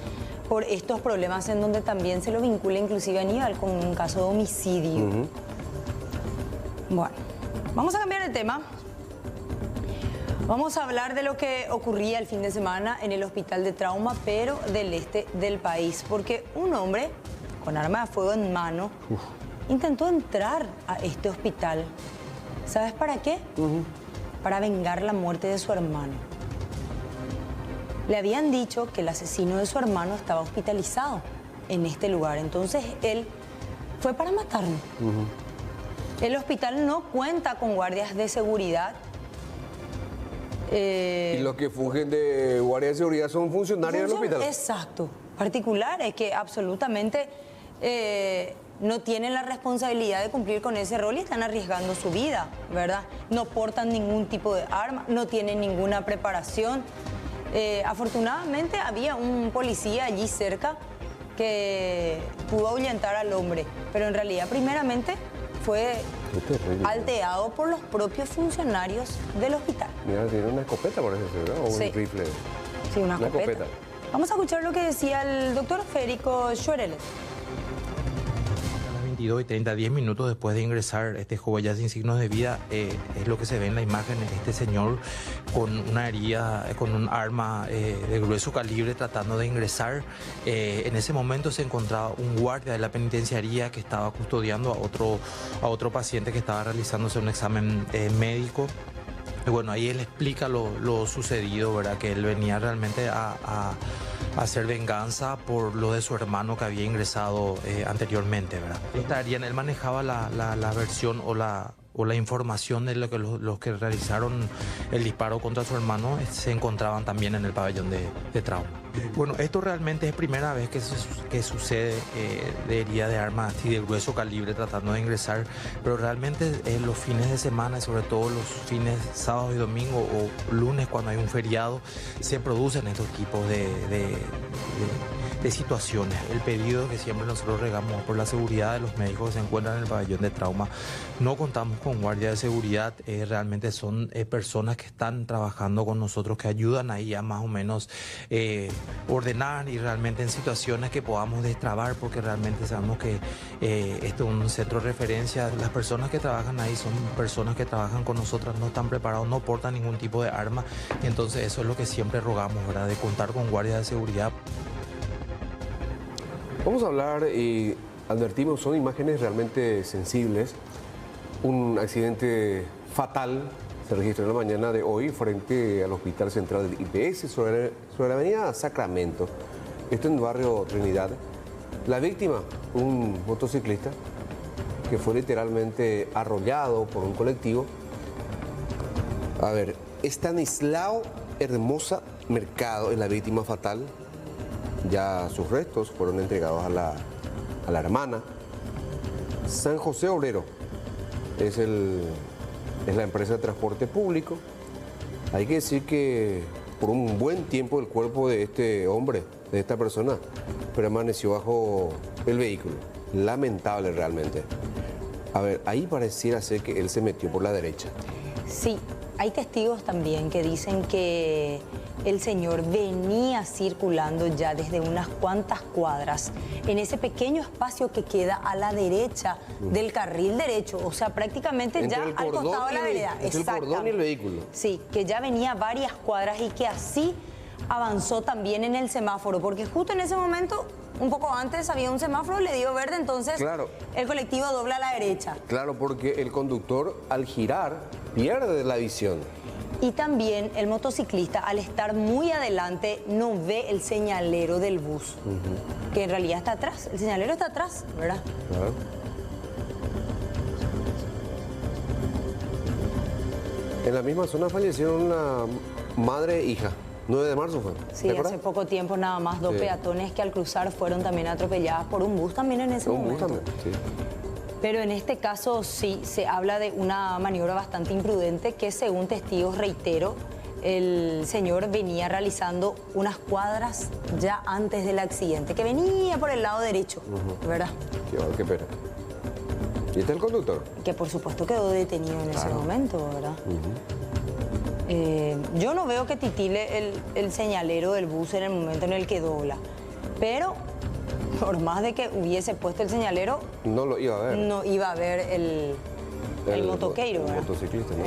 por estos problemas en donde también se lo vincula inclusive a Aníbal con un caso de homicidio. Bueno, vamos a cambiar de tema. Vamos a hablar de lo que ocurría el fin de semana en el hospital de trauma, pero del este del país, porque un hombre con arma de fuego en mano intentó entrar a este hospital. ¿Sabes para qué? Para vengar la muerte de su hermano. Le habían dicho que el asesino de su hermano estaba hospitalizado en este lugar, entonces él fue para matarlo. El hospital no cuenta con guardias de seguridad. Y los que fungen de guardia de seguridad son funcionarios del hospital. Exacto. Particulares que absolutamente no tienen la responsabilidad de cumplir con ese rol y están arriesgando su vida, ¿verdad? No portan ningún tipo de arma, no tienen ninguna preparación. Afortunadamente había un policía allí cerca que pudo ahuyentar al hombre, pero en realidad primeramente fue alteado por los propios funcionarios del hospital. Mira, tiene una escopeta, parece ser, ¿verdad? O Sí. un rifle. Sí, una escopeta. Vamos a escuchar lo que decía el doctor Federico Schwereles. A las 22:30, 10 minutos después de ingresar este joven ya sin signos de vida, es lo que se ve en la imagen, este señor con una herida, con un arma de grueso calibre tratando de ingresar. En ese momento se encontraba un guardia de la penitenciaría que estaba custodiando a otro paciente que estaba realizándose un examen médico. Y bueno, ahí él explica lo sucedido, ¿verdad? Que él venía realmente a hacer venganza por lo de su hermano que había ingresado anteriormente, ¿verdad? Él manejaba la versión o la información de lo que los que realizaron el disparo contra su hermano se encontraban también en el pabellón de trauma. Bueno, esto realmente es primera vez que sucede de herida de arma así de grueso calibre tratando de ingresar, pero realmente los fines de semana, sobre todo los fines sábado y domingo o lunes cuando hay un feriado, se producen estos tipos de situaciones. El pedido que siempre nosotros regamos por la seguridad de los médicos que se encuentran en el pabellón de trauma. No contamos con guardia de seguridad, realmente son personas que están trabajando con nosotros, que ayudan ahí a más o menos ordenar y realmente en situaciones que podamos destrabar, porque realmente sabemos que esto es un centro de referencia. Las personas que trabajan ahí son personas que trabajan con nosotras, no están preparados, no portan ningún tipo de arma, y entonces eso es lo que siempre rogamos, ¿verdad? De contar con guardia de seguridad. Vamos a hablar y advertimos, son imágenes realmente sensibles. Un accidente fatal se registró en la mañana de hoy frente al Hospital Central del IPS sobre la avenida Sacramento. Esto en el barrio Trinidad. La víctima, un motociclista que fue literalmente arrollado por un colectivo. A ver, Estanislao Hermosa Mercado es la víctima fatal. Ya sus restos fueron entregados a la hermana. San José Obrero es la empresa de transporte público. Hay que decir que por un buen tiempo el cuerpo de este hombre, de esta persona, permaneció bajo el vehículo. Lamentable realmente. A ver, ahí pareciera ser que él se metió por la derecha. Sí, hay testigos también que dicen que el señor venía circulando ya desde unas cuantas cuadras en ese pequeño espacio que queda a la derecha del carril derecho, o sea, prácticamente Entre ya el al costado de la vereda. Entre el cordón y el vehículo. Sí, que ya venía varias cuadras y que así avanzó también en el semáforo, porque justo en ese momento, un poco antes, había un semáforo, le dio verde, entonces claro, el colectivo dobla a la derecha. Claro, porque el conductor al girar pierde la visión. Y también el motociclista, al estar muy adelante, no ve el señalero del bus, que en realidad está atrás. El señalero está atrás, ¿verdad? Claro. En la misma zona fallecieron una madre e hija. 9 de marzo fue. Sí, hace poco tiempo nada más, dos peatones que al cruzar fueron también atropelladas por un bus también en ese momento. Un bus también, sí. Pero en este caso sí se habla de una maniobra bastante imprudente que, según testigos, reitero, el señor venía realizando unas cuadras ya antes del accidente, que venía por el lado derecho, ¿verdad? Qué pena. ¿Y está el conductor? Que por supuesto quedó detenido en ese momento, ¿verdad? Yo no veo que titile el señalero del bus en el momento en el que dobla, pero por más de que hubiese puesto el señalero, no lo iba a ver. No iba a ver el motoqueiro, ¿verdad? El motociclista, ¿no?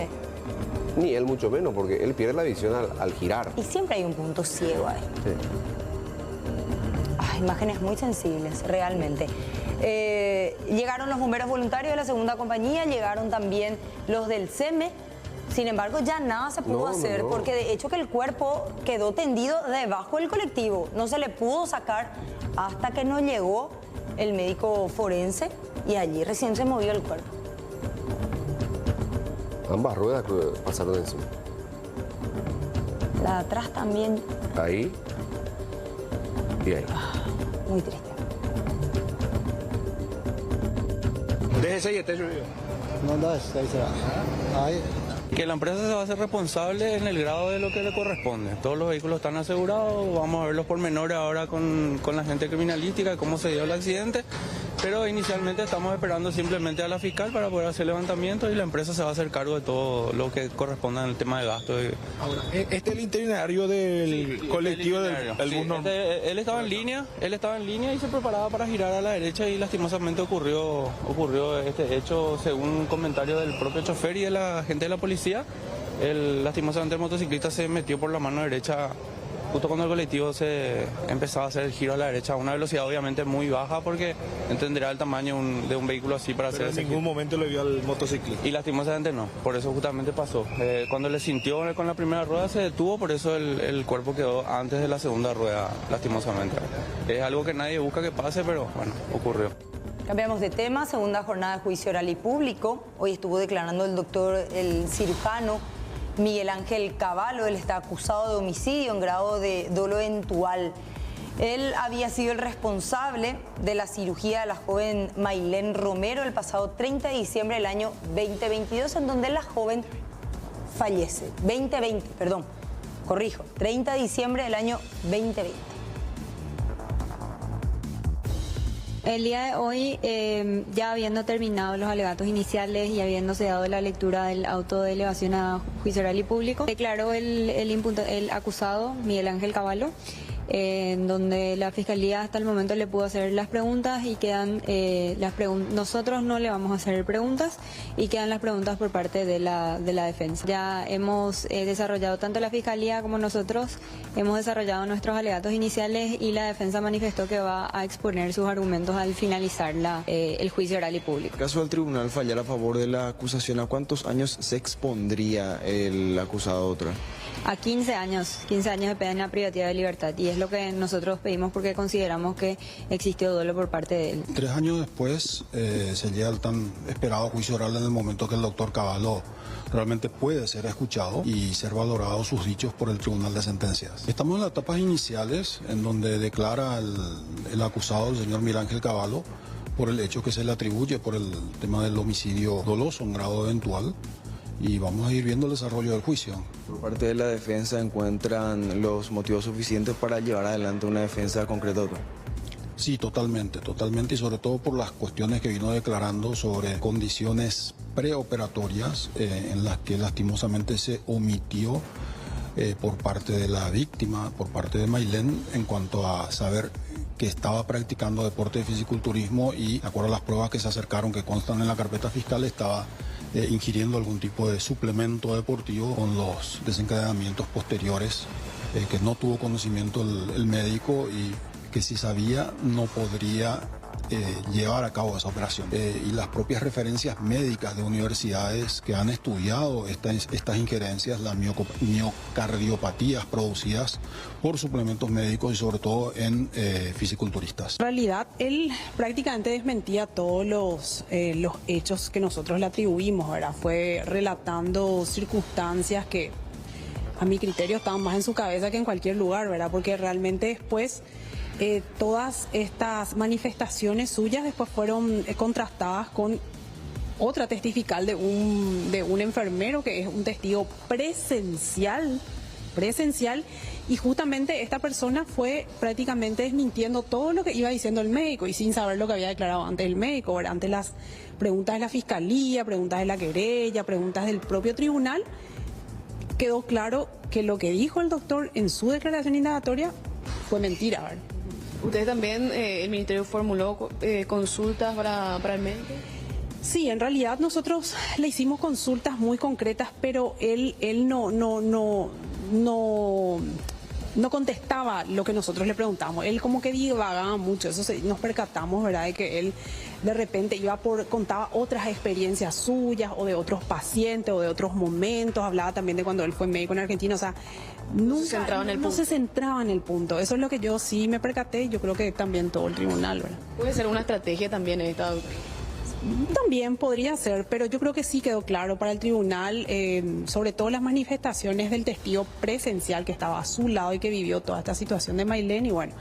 Ni él mucho menos, porque él pierde la visión al girar. Y siempre hay un punto ciego ahí. Sí. Imágenes muy sensibles, realmente. Llegaron los bomberos voluntarios de la segunda compañía, llegaron también los del SEME. Sin embargo, ya nada se pudo hacer, porque de hecho que el cuerpo quedó tendido debajo del colectivo. No se le pudo sacar hasta que no llegó el médico forense y allí recién se movió el cuerpo. Ambas ruedas pasaron encima. La de atrás también. Ahí y ahí. Muy triste. Déjese y esté llovido. No, ahí será. Ahí. Que la empresa se va a hacer responsable en el grado de lo que le corresponde. Todos los vehículos están asegurados, vamos a ver los pormenores ahora con la gente criminalística, cómo se dio el accidente, pero inicialmente estamos esperando simplemente a la fiscal para poder hacer levantamiento y la empresa se va a hacer cargo de todo lo que corresponda en el tema de gasto. Ahora, este es el itinerario del colectivo del bus normal. Él estaba en línea y se preparaba para girar a la derecha y lastimosamente ocurrió este hecho según comentario del propio chofer y de la gente de la policía. Lastimosamente el motociclista se metió por la mano derecha justo cuando el colectivo se empezaba a hacer el giro a la derecha a una velocidad obviamente muy baja, porque entenderá el tamaño de un vehículo así para hacer ese giro. En ningún momento le vio al motociclista. Y lastimosamente no, por eso justamente pasó. Cuando le sintió con la primera rueda se detuvo, por eso el cuerpo quedó antes de la segunda rueda, lastimosamente. Es algo que nadie busca que pase, pero bueno, ocurrió. Cambiamos de tema, segunda jornada de juicio oral y público. Hoy estuvo declarando el cirujano Miguel Ángel Cavallo. Él está acusado de homicidio en grado de dolo eventual. Él había sido el responsable de la cirugía de la joven Maylén Romero el pasado 30 de diciembre del año 2022, en donde la joven fallece. 30 de diciembre del año 2020. El día de hoy, ya habiendo terminado los alegatos iniciales y habiéndose dado la lectura del auto de elevación a juicio oral y público, declaró el acusado Miguel Ángel Cavallo, en donde la Fiscalía hasta el momento le pudo hacer las preguntas y quedan nosotros no le vamos a hacer preguntas y quedan las preguntas por parte de la defensa. Ya hemos desarrollado, tanto la Fiscalía como nosotros, hemos desarrollado nuestros alegatos iniciales y la defensa manifestó que va a exponer sus argumentos al finalizar el juicio oral y público. En caso del tribunal fallar a favor de la acusación, ¿a cuántos años se expondría el acusado otra? A 15 años de pena privativa de libertad, y es lo que nosotros pedimos porque consideramos que existió dolo por parte de él. 3 años después se llega al tan esperado juicio oral en el momento que el doctor Cavallo realmente puede ser escuchado y ser valorado sus dichos por el Tribunal de Sentencias. Estamos en las etapas iniciales en donde declara el acusado, el señor Miguel Ángel Cavallo, por el hecho que se le atribuye por el tema del homicidio doloso en grado eventual. Y vamos a ir viendo el desarrollo del juicio. Por parte de la defensa, ¿encuentran los motivos suficientes para llevar adelante una defensa concreta? Sí, totalmente, y sobre todo por las cuestiones que vino declarando sobre condiciones preoperatorias en las que lastimosamente se omitió por parte de la víctima, por parte de Maylén, en cuanto a saber que estaba practicando deporte de fisiculturismo y, de acuerdo a las pruebas que se acercaron, que constan en la carpeta fiscal, estaba ingiriendo algún tipo de suplemento deportivo con los desencadenamientos posteriores que no tuvo conocimiento el médico y que si sabía no podría llevar a cabo esa operación. Y las propias referencias médicas de universidades que han estudiado estas injerencias, las miocardiopatías producidas por suplementos médicos y sobre todo en fisiculturistas. En realidad, él prácticamente desmentía todos los hechos que nosotros le atribuimos, ¿verdad? Fue relatando circunstancias que a mi criterio estaban más en su cabeza que en cualquier lugar, ¿verdad? Porque realmente después todas estas manifestaciones suyas después fueron contrastadas con otra testifical de un enfermero que es un testigo presencial presencial, y justamente esta persona fue prácticamente desmintiendo todo lo que iba diciendo el médico y sin saber lo que había declarado antes el médico, ¿verdad? Ante las preguntas de la fiscalía, preguntas de la querella, preguntas del propio tribunal, quedó claro que lo que dijo el doctor en su declaración indagatoria fue mentira, ¿verdad? ¿Usted también, el ministerio formuló consultas para el médico? Sí, en realidad nosotros le hicimos consultas muy concretas, pero él no contestaba lo que nosotros le preguntábamos. Él como que divagaba mucho, eso nos percatamos, ¿verdad? De que él de repente contaba otras experiencias suyas o de otros pacientes o de otros momentos, hablaba también de cuando él fue médico en Argentina, o sea, nunca se centraba en el punto. Eso es lo que yo sí me percaté y yo creo que también todo el tribunal, ¿verdad? Puede ser una estrategia también esta. También podría ser, pero yo creo que sí quedó claro para el tribunal, sobre todo las manifestaciones del testigo presencial que estaba a su lado y que vivió toda esta situación de Mailén, y bueno,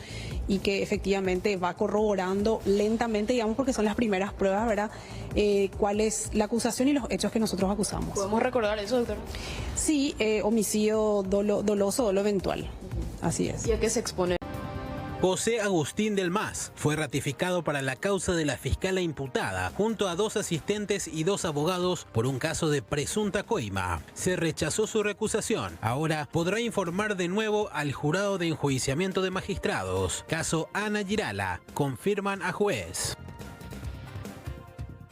y que efectivamente va corroborando lentamente, digamos, porque son las primeras pruebas, ¿verdad? Cuál es la acusación y los hechos que nosotros acusamos. ¿Podemos recordar eso, doctor? Sí, homicidio doloso, dolo eventual, así es. ¿Y a qué se expone? José Agustín del Mas fue ratificado para la causa de la fiscala imputada, junto a 2 asistentes y 2 abogados por un caso de presunta coima. Se rechazó su recusación. Ahora podrá informar de nuevo al jurado de enjuiciamiento de magistrados. Caso Ana Girala, confirman a juez.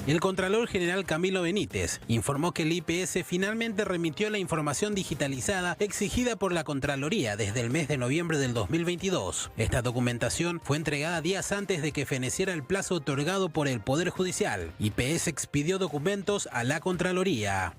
El Contralor General Camilo Benítez informó que el IPS finalmente remitió la información digitalizada exigida por la Contraloría desde el mes de noviembre del 2022. Esta documentación fue entregada días antes de que feneciera el plazo otorgado por el Poder Judicial. IPS expidió documentos a la Contraloría.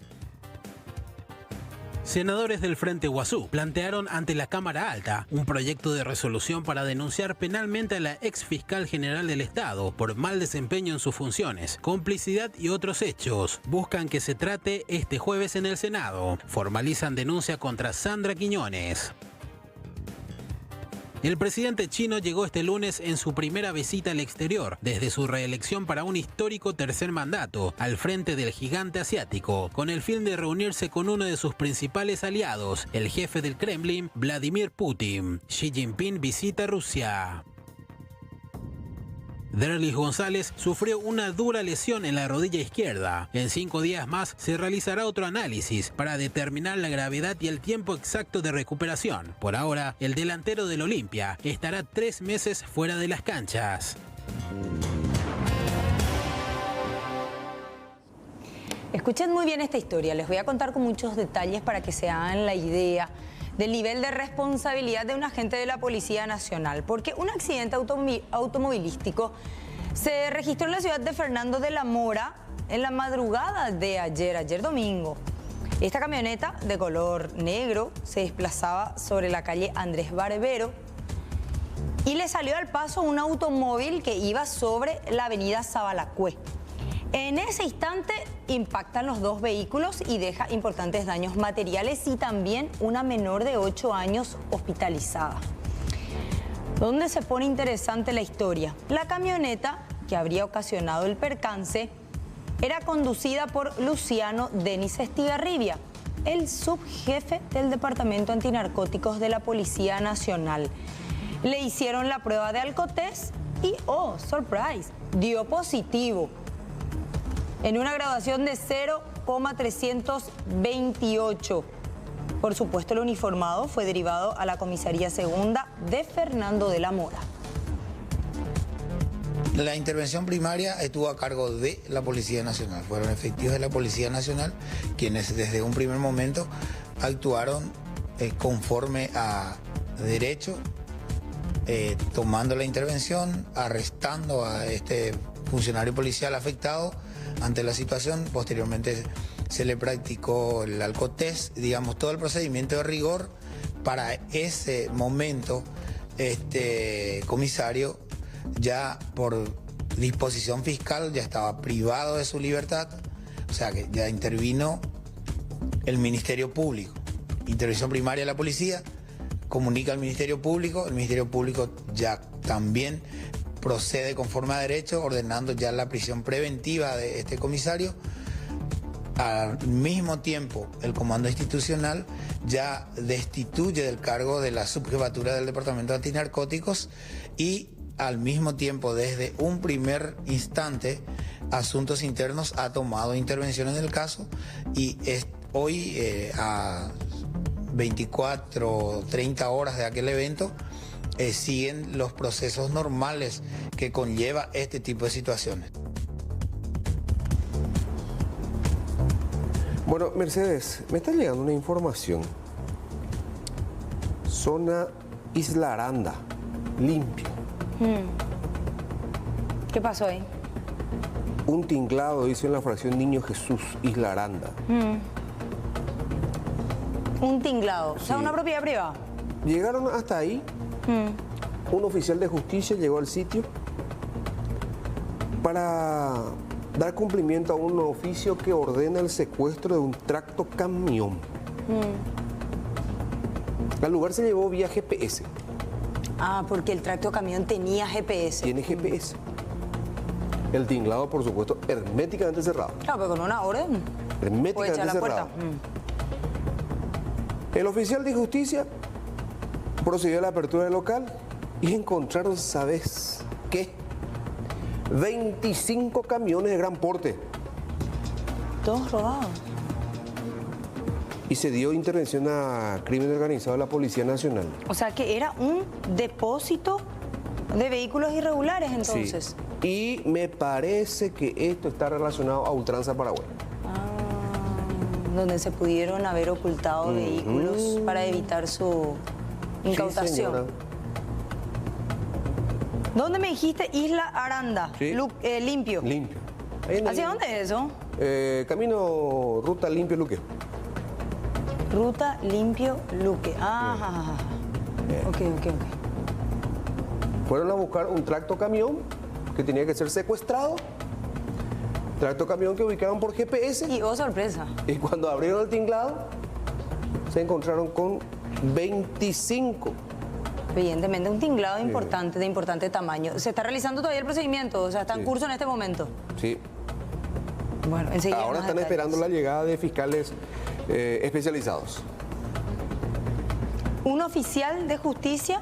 Senadores del Frente Guazú plantearon ante la Cámara Alta un proyecto de resolución para denunciar penalmente a la ex fiscal general del Estado por mal desempeño en sus funciones, complicidad y otros hechos. Buscan que se trate este jueves en el Senado. Formalizan denuncia contra Sandra Quiñones. El presidente chino llegó este lunes en su primera visita al exterior, desde su reelección para un histórico tercer mandato, al frente del gigante asiático, con el fin de reunirse con uno de sus principales aliados, el jefe del Kremlin, Vladimir Putin. Xi Jinping visita Rusia. Derlis González sufrió una dura lesión en la rodilla izquierda. En 5 días más se realizará otro análisis para determinar la gravedad y el tiempo exacto de recuperación. Por ahora, el delantero del Olimpia estará 3 meses fuera de las canchas. Escuchen muy bien esta historia, les voy a contar con muchos detalles para que se hagan la idea del nivel de responsabilidad de un agente de la Policía Nacional, porque un accidente automovilístico se registró en la ciudad de Fernando de la Mora en la madrugada de ayer domingo. Esta camioneta de color negro se desplazaba sobre la calle Andrés Barbero y le salió al paso un automóvil que iba sobre la avenida Sabalacué. En ese instante impactan los 2 vehículos y deja importantes daños materiales y también una menor de 8 años hospitalizada. ¿Dónde se pone interesante la historia? La camioneta que habría ocasionado el percance era conducida por Luciano Denis Estigarribia, el subjefe del Departamento Antinarcóticos de la Policía Nacional. Le hicieron la prueba de alcotés y, oh, surprise, dio positivo en una graduación de 0,328. Por supuesto, el uniformado fue derivado a la Comisaría Segunda de Fernando de la Mora. La intervención primaria estuvo a cargo de la Policía Nacional. Fueron efectivos de la Policía Nacional quienes desde un primer momento actuaron conforme a derecho, tomando la intervención, arrestando a este funcionario policial afectado ante la situación. Posteriormente se le practicó el alcotest, digamos, todo el procedimiento de rigor. Para ese momento, este comisario, ya por disposición fiscal, ya estaba privado de su libertad, o sea que ya intervino el Ministerio Público. Intervención primaria de la policía, comunica al Ministerio Público, el Ministerio Público ya también procede conforme a derecho, ordenando ya la prisión preventiva de este comisario. Al mismo tiempo, el Comando Institucional ya destituye del cargo de la subjefatura del Departamento de Antinarcóticos y al mismo tiempo, desde un primer instante, Asuntos Internos ha tomado intervención en el caso y hoy, a 24, 30 horas de aquel evento, siguen los procesos normales que conlleva este tipo de situaciones. Bueno, Mercedes, me está llegando una información. Zona Isla Aranda, limpio. ¿Qué pasó ahí? Un tinglado, dice en la fracción Niño Jesús, Isla Aranda. Un tinglado, o sea, Sí. una propiedad privada. Llegaron hasta ahí. Un oficial de justicia llegó al sitio para dar cumplimiento a un oficio que ordena el secuestro de un tracto camión. Al lugar se llevó vía GPS. Ah, porque el tracto camión tenía GPS. Tiene GPS. El tinglado, por supuesto, herméticamente cerrado. Claro, pero con una orden. Puede Herméticamente echar la cerrado. puerta. El oficial de justicia procedió a la apertura del local y encontraron, ¿sabes qué? 25 camiones de gran porte. Todos robados. Y se dio intervención a crimen organizado de la Policía Nacional. O sea que era un depósito de vehículos irregulares entonces. Sí. Y me parece que esto está relacionado a Ultranza Paraguay. Donde se pudieron haber ocultado vehículos para evitar su incautación. Sí, señora. ¿Dónde me dijiste? Isla Aranda. Sí. Limpio. Limpio. ¿Hacia dónde es eso? Camino Ruta Limpio Luque. Ruta Limpio Luque. Ajá. Ok. Fueron a buscar un tracto camión que tenía que ser secuestrado. Tracto camión que ubicaron por GPS. Y oh, sorpresa. Y cuando abrieron el tinglado, se encontraron con 25. Evidentemente, un tinglado importante, de importante tamaño. ¿Se está realizando todavía el procedimiento? O sea, está en curso en este momento. Sí. Bueno, enseguida. Ahora están esperando la llegada de fiscales especializados. Un oficial de justicia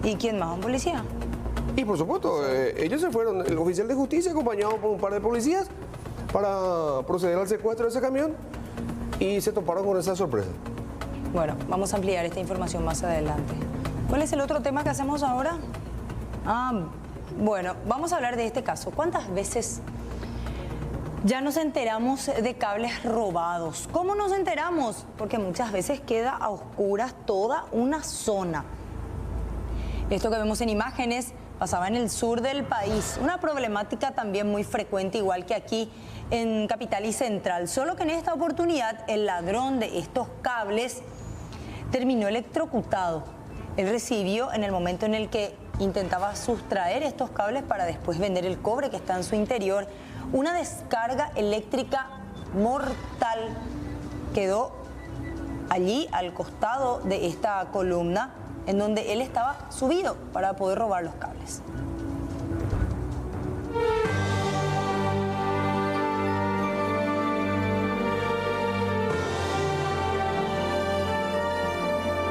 y ¿quién más? ¿Un policía? Y por supuesto, ellos se fueron, el oficial de justicia acompañado por un par de policías para proceder al secuestro de ese camión y se toparon con esa sorpresa. Bueno, vamos a ampliar esta información más adelante. ¿Cuál es el otro tema que hacemos ahora? Bueno, vamos a hablar de este caso. ¿Cuántas veces ya nos enteramos de cables robados? ¿Cómo nos enteramos? Porque muchas veces queda a oscuras toda una zona. Esto que vemos en imágenes pasaba en el sur del país, una problemática también muy frecuente, igual que aquí en Capital y Central, solo que en esta oportunidad el ladrón de estos cables terminó electrocutado. Él recibió en el momento en el que intentaba sustraer estos cables para después vender el cobre que está en su interior, una descarga eléctrica mortal. Quedó allí al costado de esta columna en donde él estaba subido para poder robar los cables.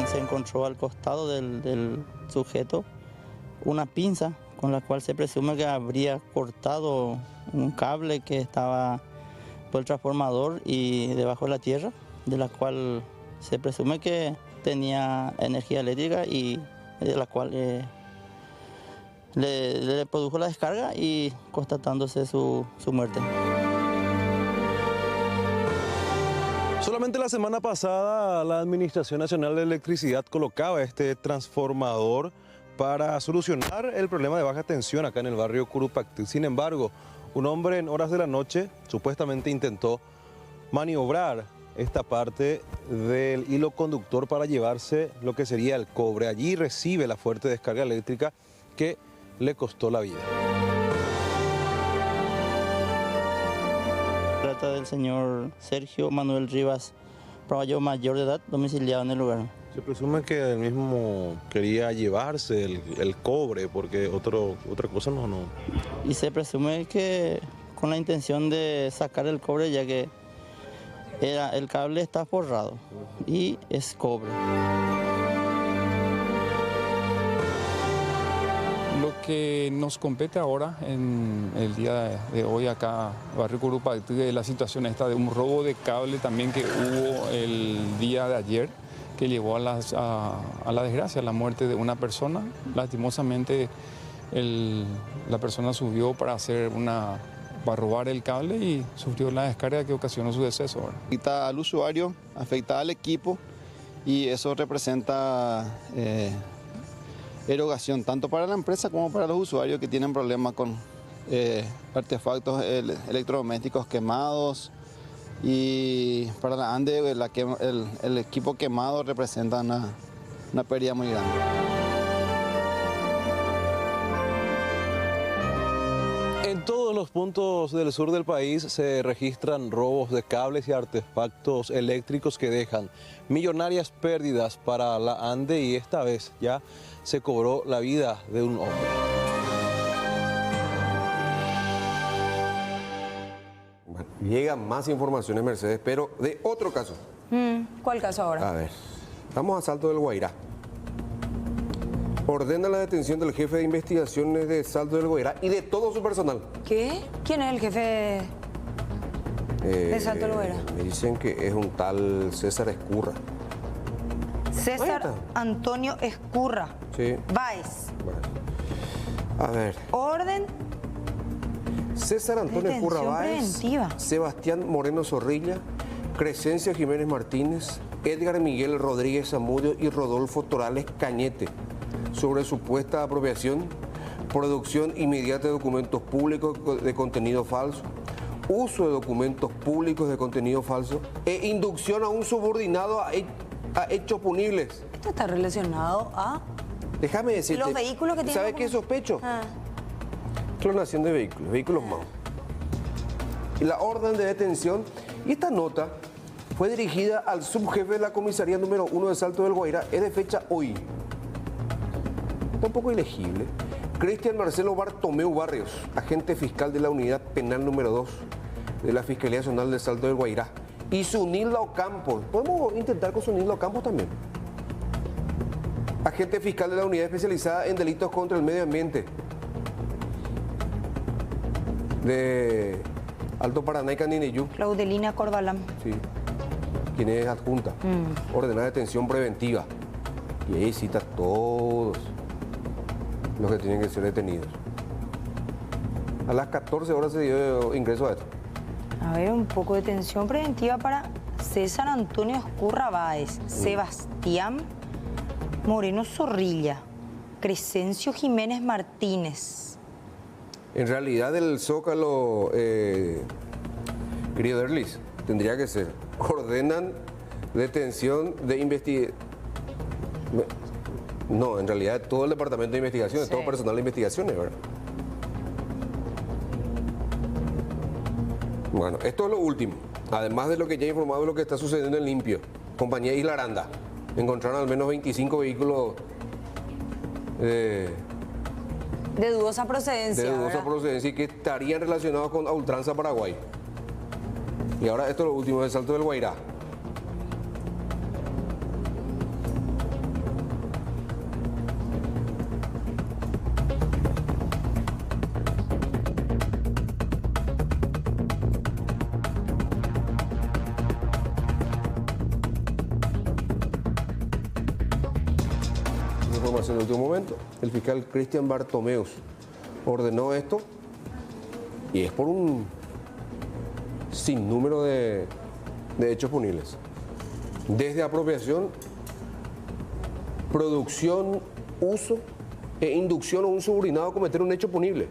Se encontró al costado del sujeto una pinza con la cual se presume que habría cortado un cable que estaba por el transformador y debajo de la tierra, de la cual se presume que tenía energía eléctrica y de la cual le produjo la descarga y constatándose su muerte. Solamente la semana pasada la Administración Nacional de Electricidad colocaba este transformador para solucionar el problema de baja tensión acá en el barrio Curupactí. Sin embargo, un hombre en horas de la noche supuestamente intentó maniobrar esta parte del hilo conductor para llevarse lo que sería el cobre. Allí recibe la fuerte descarga eléctrica que le costó la vida. Trata del señor Sergio Manuel Rivas Raballo, mayor de edad, domiciliado en el lugar. Se presume que él mismo quería llevarse el cobre porque otra cosa no. Y se presume que con la intención de sacar el cobre, ya que El cable está forrado y es cobre. Lo que nos compete ahora en el día de hoy acá, Barrio Curupaytí, es la situación esta de un robo de cable también que hubo el día de ayer, que llevó a la desgracia, a la muerte de una persona. Lastimosamente la persona subió para robar el cable y sufrió la descarga que ocasionó su deceso. Afecta al usuario, afecta al equipo y eso representa erogación tanto para la empresa como para los usuarios que tienen problemas con artefactos electrodomésticos quemados, y para la ANDE el equipo quemado representa una pérdida muy grande. En todos los puntos del sur del país se registran robos de cables y artefactos eléctricos que dejan millonarias pérdidas para la ANDE, y esta vez ya se cobró la vida de un hombre. Bueno, llegan más informaciones, Mercedes, pero de otro caso. ¿Cuál caso ahora? A ver, vamos a Salto del Guairá. Ordena la detención del jefe de investigaciones de Salto del Guairá y de todo su personal. ¿Qué? ¿Quién es el jefe de Salto del Guairá? Me dicen que es un tal César Escurra. César Antonio Escurra. Sí. Báez. Bueno. A ver. Orden. César Antonio Escurra Báez, Sebastián Moreno Zorrilla, Crescencio Jiménez Martínez, Edgar Miguel Rodríguez Zamudio y Rodolfo Torales Cañete, sobre supuesta apropiación, producción inmediata de documentos públicos de contenido falso, uso de documentos públicos de contenido falso e inducción a un subordinado a hechos punibles. Esto está relacionado a... Déjame decirte. Los vehículos que tienen... ¿Sabes qué sospecho? Clonación de vehículos MAU. Y la orden de detención, y esta nota fue dirigida al subjefe de la comisaría número 1 de Salto del Guairá, es de fecha hoy. Está un poco ilegible. Cristian Marcelo Bartomeu Barrios, agente fiscal de la unidad penal número 2 de la Fiscalía Nacional de Salto del Guairá. Y Zunilda Ocampo, podemos intentar con Zunilda Ocampo también. Agente fiscal de la unidad especializada en delitos contra el medio ambiente de Alto Paraná y Canineyú. Claudelina Corbalán. Sí. Quien es adjunta. Ordenada detención preventiva. Y ahí cita a todos los que tienen que ser detenidos. A las 14 horas se dio ingreso a esto. A ver, un poco de detención preventiva para César Antonio Escurra Báez, Sebastián Moreno Zorrilla, Crescencio Jiménez Martínez. En realidad el Zócalo, querido Erlis, tendría que ser, ordenan detención de investigación. No, en realidad todo el departamento de investigaciones, todo personal de investigaciones, ¿verdad? Bueno, esto es lo último. Además de lo que ya he informado de lo que está sucediendo en Limpio, compañía Isla Aranda, encontraron al menos 25 vehículos de dudosa procedencia. De dudosa procedencia y que estarían relacionados con a ultranza Paraguay. Y ahora esto es lo último del Salto del Guairá. En el último momento, el fiscal Cristian Bartomeus ordenó esto y es por un sinnúmero de hechos punibles. Desde apropiación, producción, uso e inducción a un subordinado a cometer un hecho punible.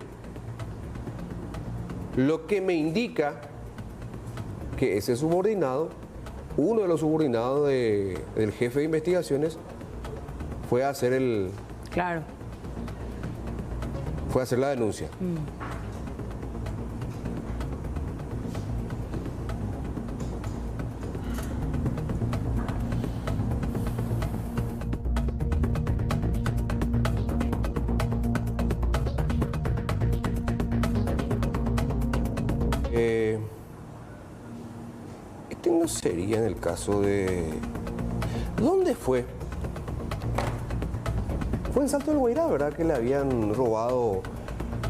Lo que me indica que ese subordinado, uno de los subordinados del jefe de investigaciones, fue a hacer fue a hacer la denuncia. sería en el caso de... ¿Dónde fue? Fue en Salto del Guairá, ¿verdad? Que le habían robado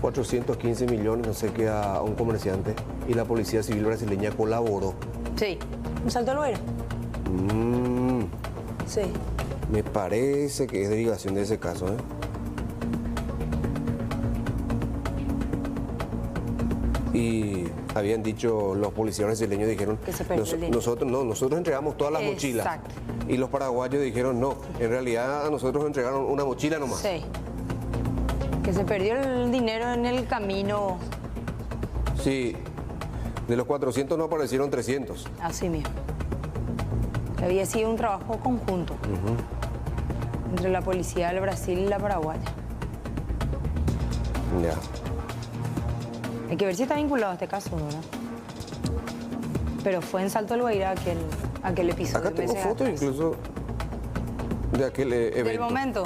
415 millones, no sé qué, a un comerciante. Y la Policía Civil brasileña colaboró. Sí, un Salto del Guairá. Sí. Me parece que es derivación de ese caso, ¿eh? Y habían dicho, los policías brasileños dijeron, que se perdió el dinero. nosotros entregamos todas las mochilas. Exacto. Y los paraguayos dijeron, no, en realidad a nosotros entregaron una mochila nomás. Sí. Que se perdió el dinero en el camino. Sí, de los 400 no aparecieron 300. Así mismo. Que había sido un trabajo conjunto entre la policía del Brasil y la paraguaya. Ya. Hay que ver si está vinculado a este caso, ¿verdad? Pero fue en Salto del Guairá aquel episodio. Acá tengo fotos incluso de aquel evento. Del momento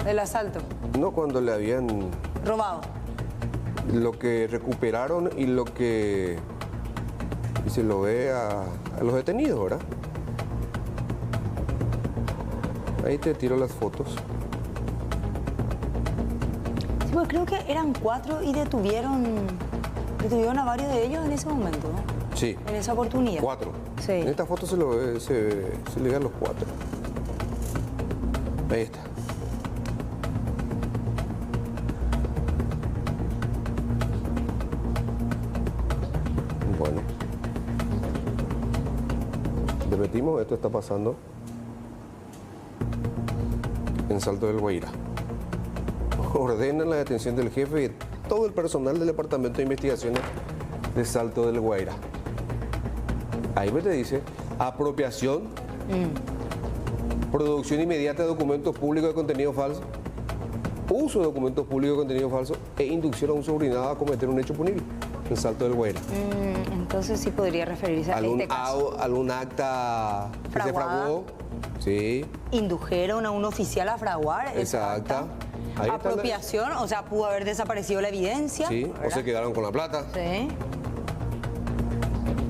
del asalto. No, cuando le habían... Robado. Lo que recuperaron y lo que... Y se lo ve a los detenidos, ¿verdad? Ahí te tiro las fotos. Sí, pues creo que eran 4 y detuvieron a varios de ellos en ese momento, ¿no? Sí. En esa oportunidad. 4. Sí. En esta foto se le dan los 4. Ahí está. Bueno. Repetimos, esto está pasando en Salto del Guairá. Ordenan la detención del jefe y todo el personal del Departamento de Investigaciones de Salto del Guairá. Ahí te dice apropiación, producción inmediata de documentos públicos de contenido falso, uso de documentos públicos de contenido falso e inducción a un subordinado a cometer un hecho punible en Salto del Guairá. Entonces sí podría referirse a este caso. ¿Algún acta que se fraguó? Sí. Indujeron a un oficial a fraguar. Exacta. Ahí apropiación, o sea, pudo haber desaparecido la evidencia. Sí, ¿verdad? o se quedaron con la plata. Sí.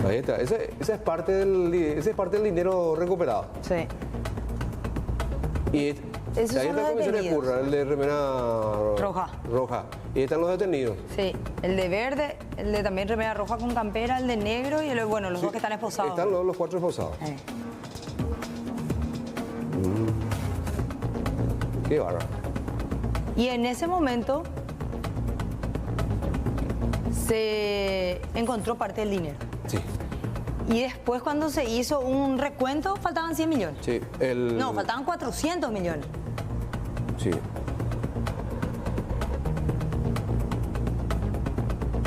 Ahí está. Ese es parte del dinero recuperado. Sí. Y esos ahí son está los el comisario de detenidos. Curra, el de remera roja. Y ahí están los detenidos. Sí, el de verde, el de también remera roja con campera, el de negro y los dos que están esposados. Están los 4 esposados. Qué bárbaro. Y en ese momento se encontró parte del dinero. Sí. Y después cuando se hizo un recuento faltaban 100 millones. Sí. No, faltaban 400 millones. Sí.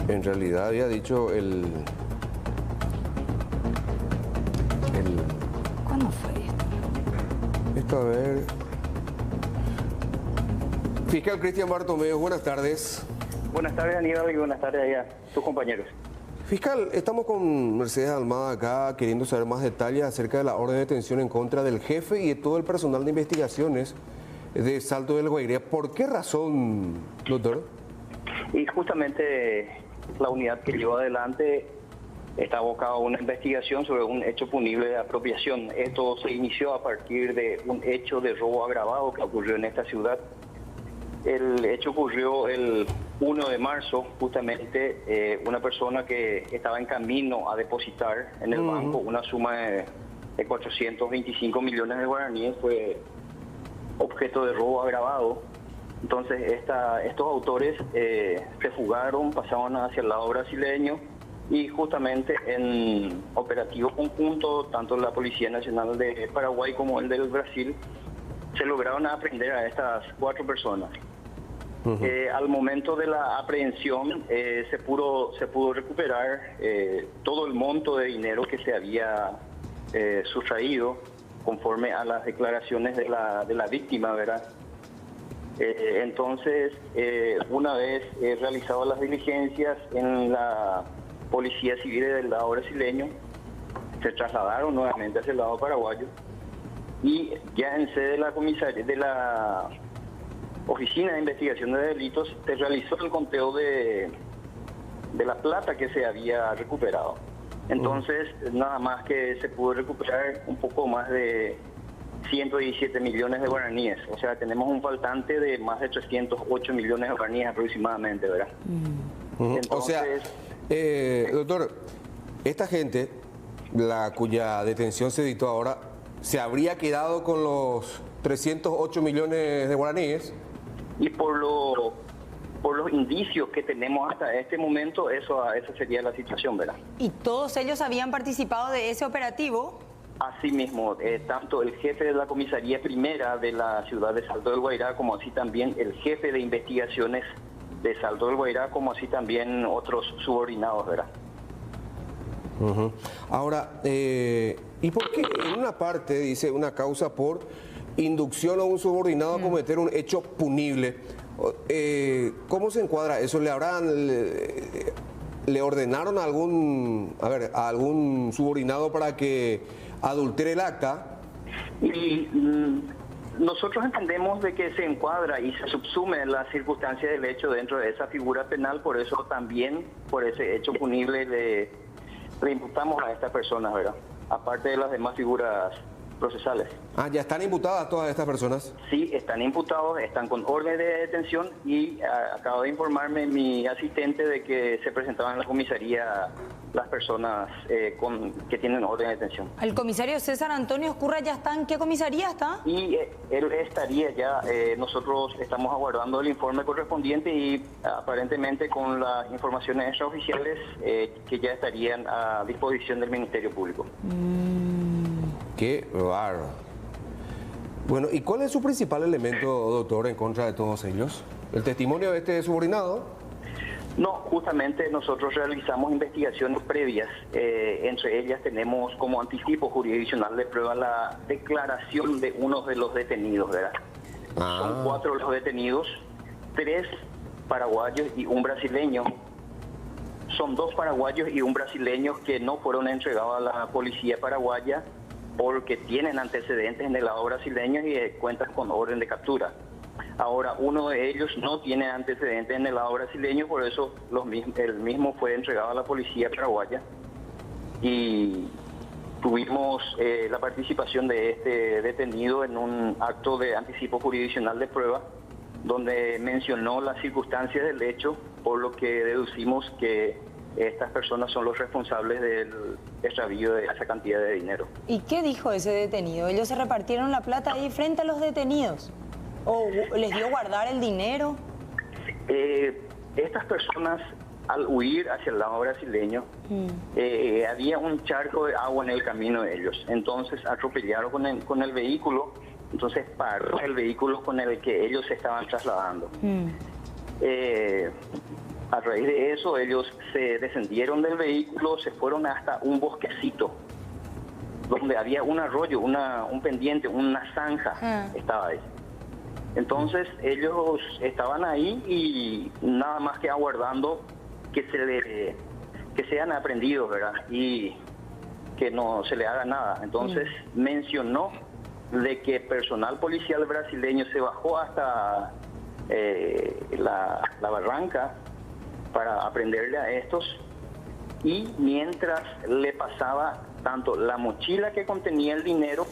En realidad había dicho ¿Cuándo fue esto? A ver... Fiscal Cristian Bartomeu, buenas tardes. Buenas tardes, Aníbal, y buenas tardes a tus compañeros. Fiscal, estamos con Mercedes Almada acá queriendo saber más detalles acerca de la orden de detención en contra del jefe y de todo el personal de investigaciones de Salto del Guairá. ¿Por qué razón, doctor? Y justamente la unidad que llevó adelante está abocada a una investigación sobre un hecho punible de apropiación. Esto se inició a partir de un hecho de robo agravado que ocurrió en esta ciudad. El hecho ocurrió el 1 de marzo, justamente una persona que estaba en camino a depositar en el banco una suma de 425 millones de guaraníes fue objeto de robo agravado. Entonces estos autores se fugaron, pasaban hacia el lado brasileño y justamente en operativo conjunto, tanto la Policía Nacional de Paraguay como el del Brasil, se lograron aprehender a estas 4 personas. Al momento de la aprehensión se pudo recuperar todo el monto de dinero que se había sustraído conforme a las declaraciones de la víctima, ¿verdad? Entonces, una vez realizadas las diligencias en la Policía Civil del lado brasileño, se trasladaron nuevamente hacia el lado paraguayo y ya en sede de la comisaría de la Oficina de Investigación de Delitos se realizó el conteo de la plata que se había recuperado. Entonces, nada más que se pudo recuperar un poco más de 117 millones de guaraníes. O sea, tenemos un faltante de más de 308 millones de guaraníes aproximadamente, ¿verdad? Entonces, o sea, doctor, esta gente, cuya detención se dictó ahora, ¿se habría quedado con los 308 millones de guaraníes? Y por los indicios que tenemos hasta este momento, esa sería la situación, ¿verdad? ¿Y todos ellos habían participado de ese operativo? Así mismo, tanto el jefe de la comisaría primera de la ciudad de Salto del Guairá, como así también el jefe de investigaciones de Salto del Guairá, como así también otros subordinados, ¿verdad? Ahora, ¿y por qué en una parte dice una causa por inducción a un subordinado a cometer un hecho punible? ¿Cómo se encuadra eso? ¿Le ordenaron a algún subordinado para que adultere el acta? Y nosotros entendemos de que se encuadra y se subsume la circunstancia del hecho dentro de esa figura penal, por eso también, por ese hecho punible, le imputamos a estas personas, ¿verdad? Aparte de las demás figuras procesales. ¿Ya están imputadas todas estas personas? Sí, están imputados, están con orden de detención y acabo de informarme mi asistente de que se presentaban en la comisaría las personas que tienen orden de detención. ¿El comisario César Antonio Escurra ya está en qué comisaría está? Y él estaría ya, nosotros estamos aguardando el informe correspondiente y aparentemente con las informaciones extraoficiales que ya estarían a disposición del Ministerio Público. Qué bárbaro. Bueno, ¿y cuál es su principal elemento, doctor, en contra de todos ellos? ¿El testimonio de este subordinado? No, justamente nosotros realizamos investigaciones previas. Entre ellas tenemos como anticipo jurisdiccional de prueba la declaración de uno de los detenidos, ¿verdad? Son 4 los detenidos, 3 paraguayos y un brasileño. Son 2 paraguayos y un brasileño que no fueron entregados a la policía paraguaya porque tienen antecedentes en el lado brasileño y cuentan con orden de captura. Ahora, uno de ellos no tiene antecedentes en el lado brasileño, por eso el mismo fue entregado a la policía paraguaya y tuvimos la participación de este detenido en un acto de anticipo jurisdiccional de prueba donde mencionó las circunstancias del hecho, por lo que deducimos que estas personas son los responsables del extravío de esa cantidad de dinero. ¿Y qué dijo ese detenido? ¿Ellos se repartieron la plata ahí frente a los detenidos? ¿O les dio guardar el dinero? Estas personas, al huir hacia el lado brasileño, había un charco de agua en el camino de ellos. Entonces atropellaron con el vehículo, entonces paró el vehículo con el que ellos se estaban trasladando. A raíz de eso, ellos se descendieron del vehículo, se fueron hasta un bosquecito, donde había un arroyo, un pendiente, una zanja, estaba ahí. Entonces, ellos estaban ahí y nada más que aguardando que sean aprendidos, ¿verdad? Y que no se le haga nada. Entonces, mencionó de que personal policial brasileño se bajó hasta la barranca para aprenderle a estos y mientras le pasaba tanto la mochila que contenía el dinero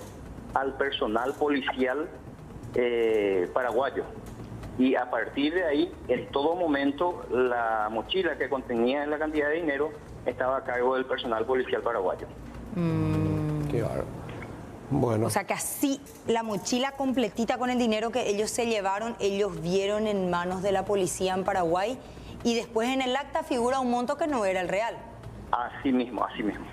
al personal policial paraguayo y a partir de ahí en todo momento la mochila que contenía la cantidad de dinero estaba a cargo del personal policial paraguayo. Qué bárbaro. Bueno. O sea que así la mochila completita con el dinero que ellos se llevaron, ellos vieron en manos de la policía en Paraguay. Y después en el acta figura un monto que no era el real. Así mismo, así mismo.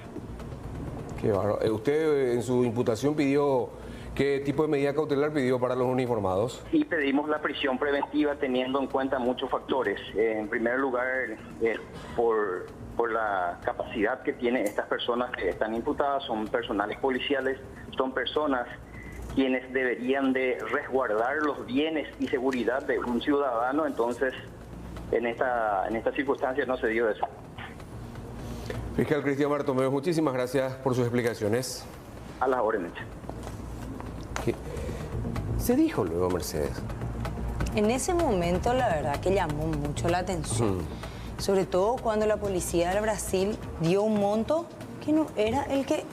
Qué bárbaro. ¿Usted en su imputación pidió qué tipo de medida cautelar pidió para los uniformados? Y pedimos la prisión preventiva teniendo en cuenta muchos factores. En primer lugar, por la capacidad que tienen estas personas que están imputadas, son personales policiales, son personas quienes deberían de resguardar los bienes y seguridad de un ciudadano, entonces en esta circunstancia no se dio eso. Fiscal Cristian Bartomeu, muchísimas gracias por sus explicaciones. A las órdenes. ¿Qué se dijo luego, Mercedes? En ese momento la verdad que llamó mucho la atención, sobre todo cuando la policía del Brasil dio un monto que no era el que...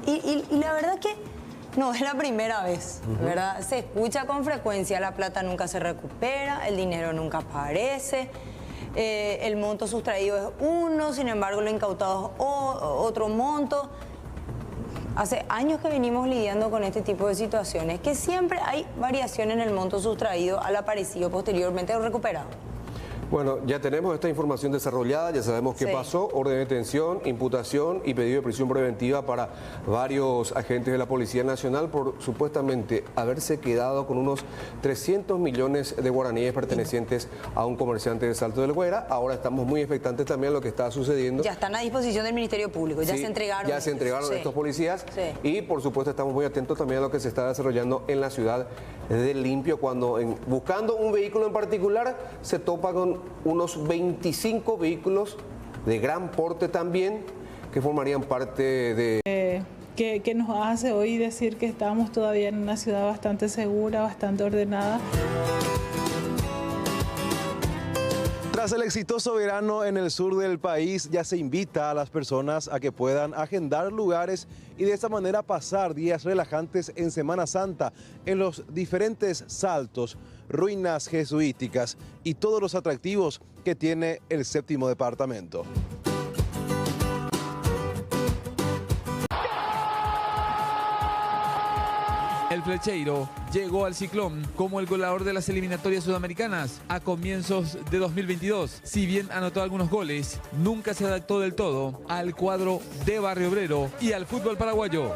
Y la verdad que no es la primera vez, ¿verdad? Se escucha con frecuencia, la plata nunca se recupera, el dinero nunca aparece, el monto sustraído es uno, sin embargo lo incautado es otro monto. Hace años que venimos lidiando con este tipo de situaciones, que siempre hay variación en el monto sustraído al aparecido posteriormente o recuperado. Bueno, ya tenemos esta información desarrollada, ya sabemos qué pasó, orden de detención, imputación y pedido de prisión preventiva para varios agentes de la Policía Nacional por supuestamente haberse quedado con unos 300 millones de guaraníes pertenecientes a un comerciante de Salto del Güera. Ahora estamos muy expectantes también a lo que está sucediendo. Ya están a disposición del Ministerio Público, ya se entregaron. Ya se entregaron estos policías y por supuesto estamos muy atentos también a lo que se está desarrollando en la ciudad de Limpio cuando buscando un vehículo en particular se topa con unos 25 vehículos de gran porte también que formarían parte de... que nos hace hoy decir que estamos todavía en una ciudad bastante segura, bastante ordenada. Tras el exitoso verano en el sur del país, ya se invita a las personas a que puedan agendar lugares y de esta manera pasar días relajantes en Semana Santa en los diferentes saltos, ruinas jesuíticas y todos los atractivos que tiene el 7º departamento. El Flecheiro llegó al ciclón como el goleador de las eliminatorias sudamericanas a comienzos de 2022. Si bien anotó algunos goles, nunca se adaptó del todo al cuadro de Barrio Obrero y al fútbol paraguayo.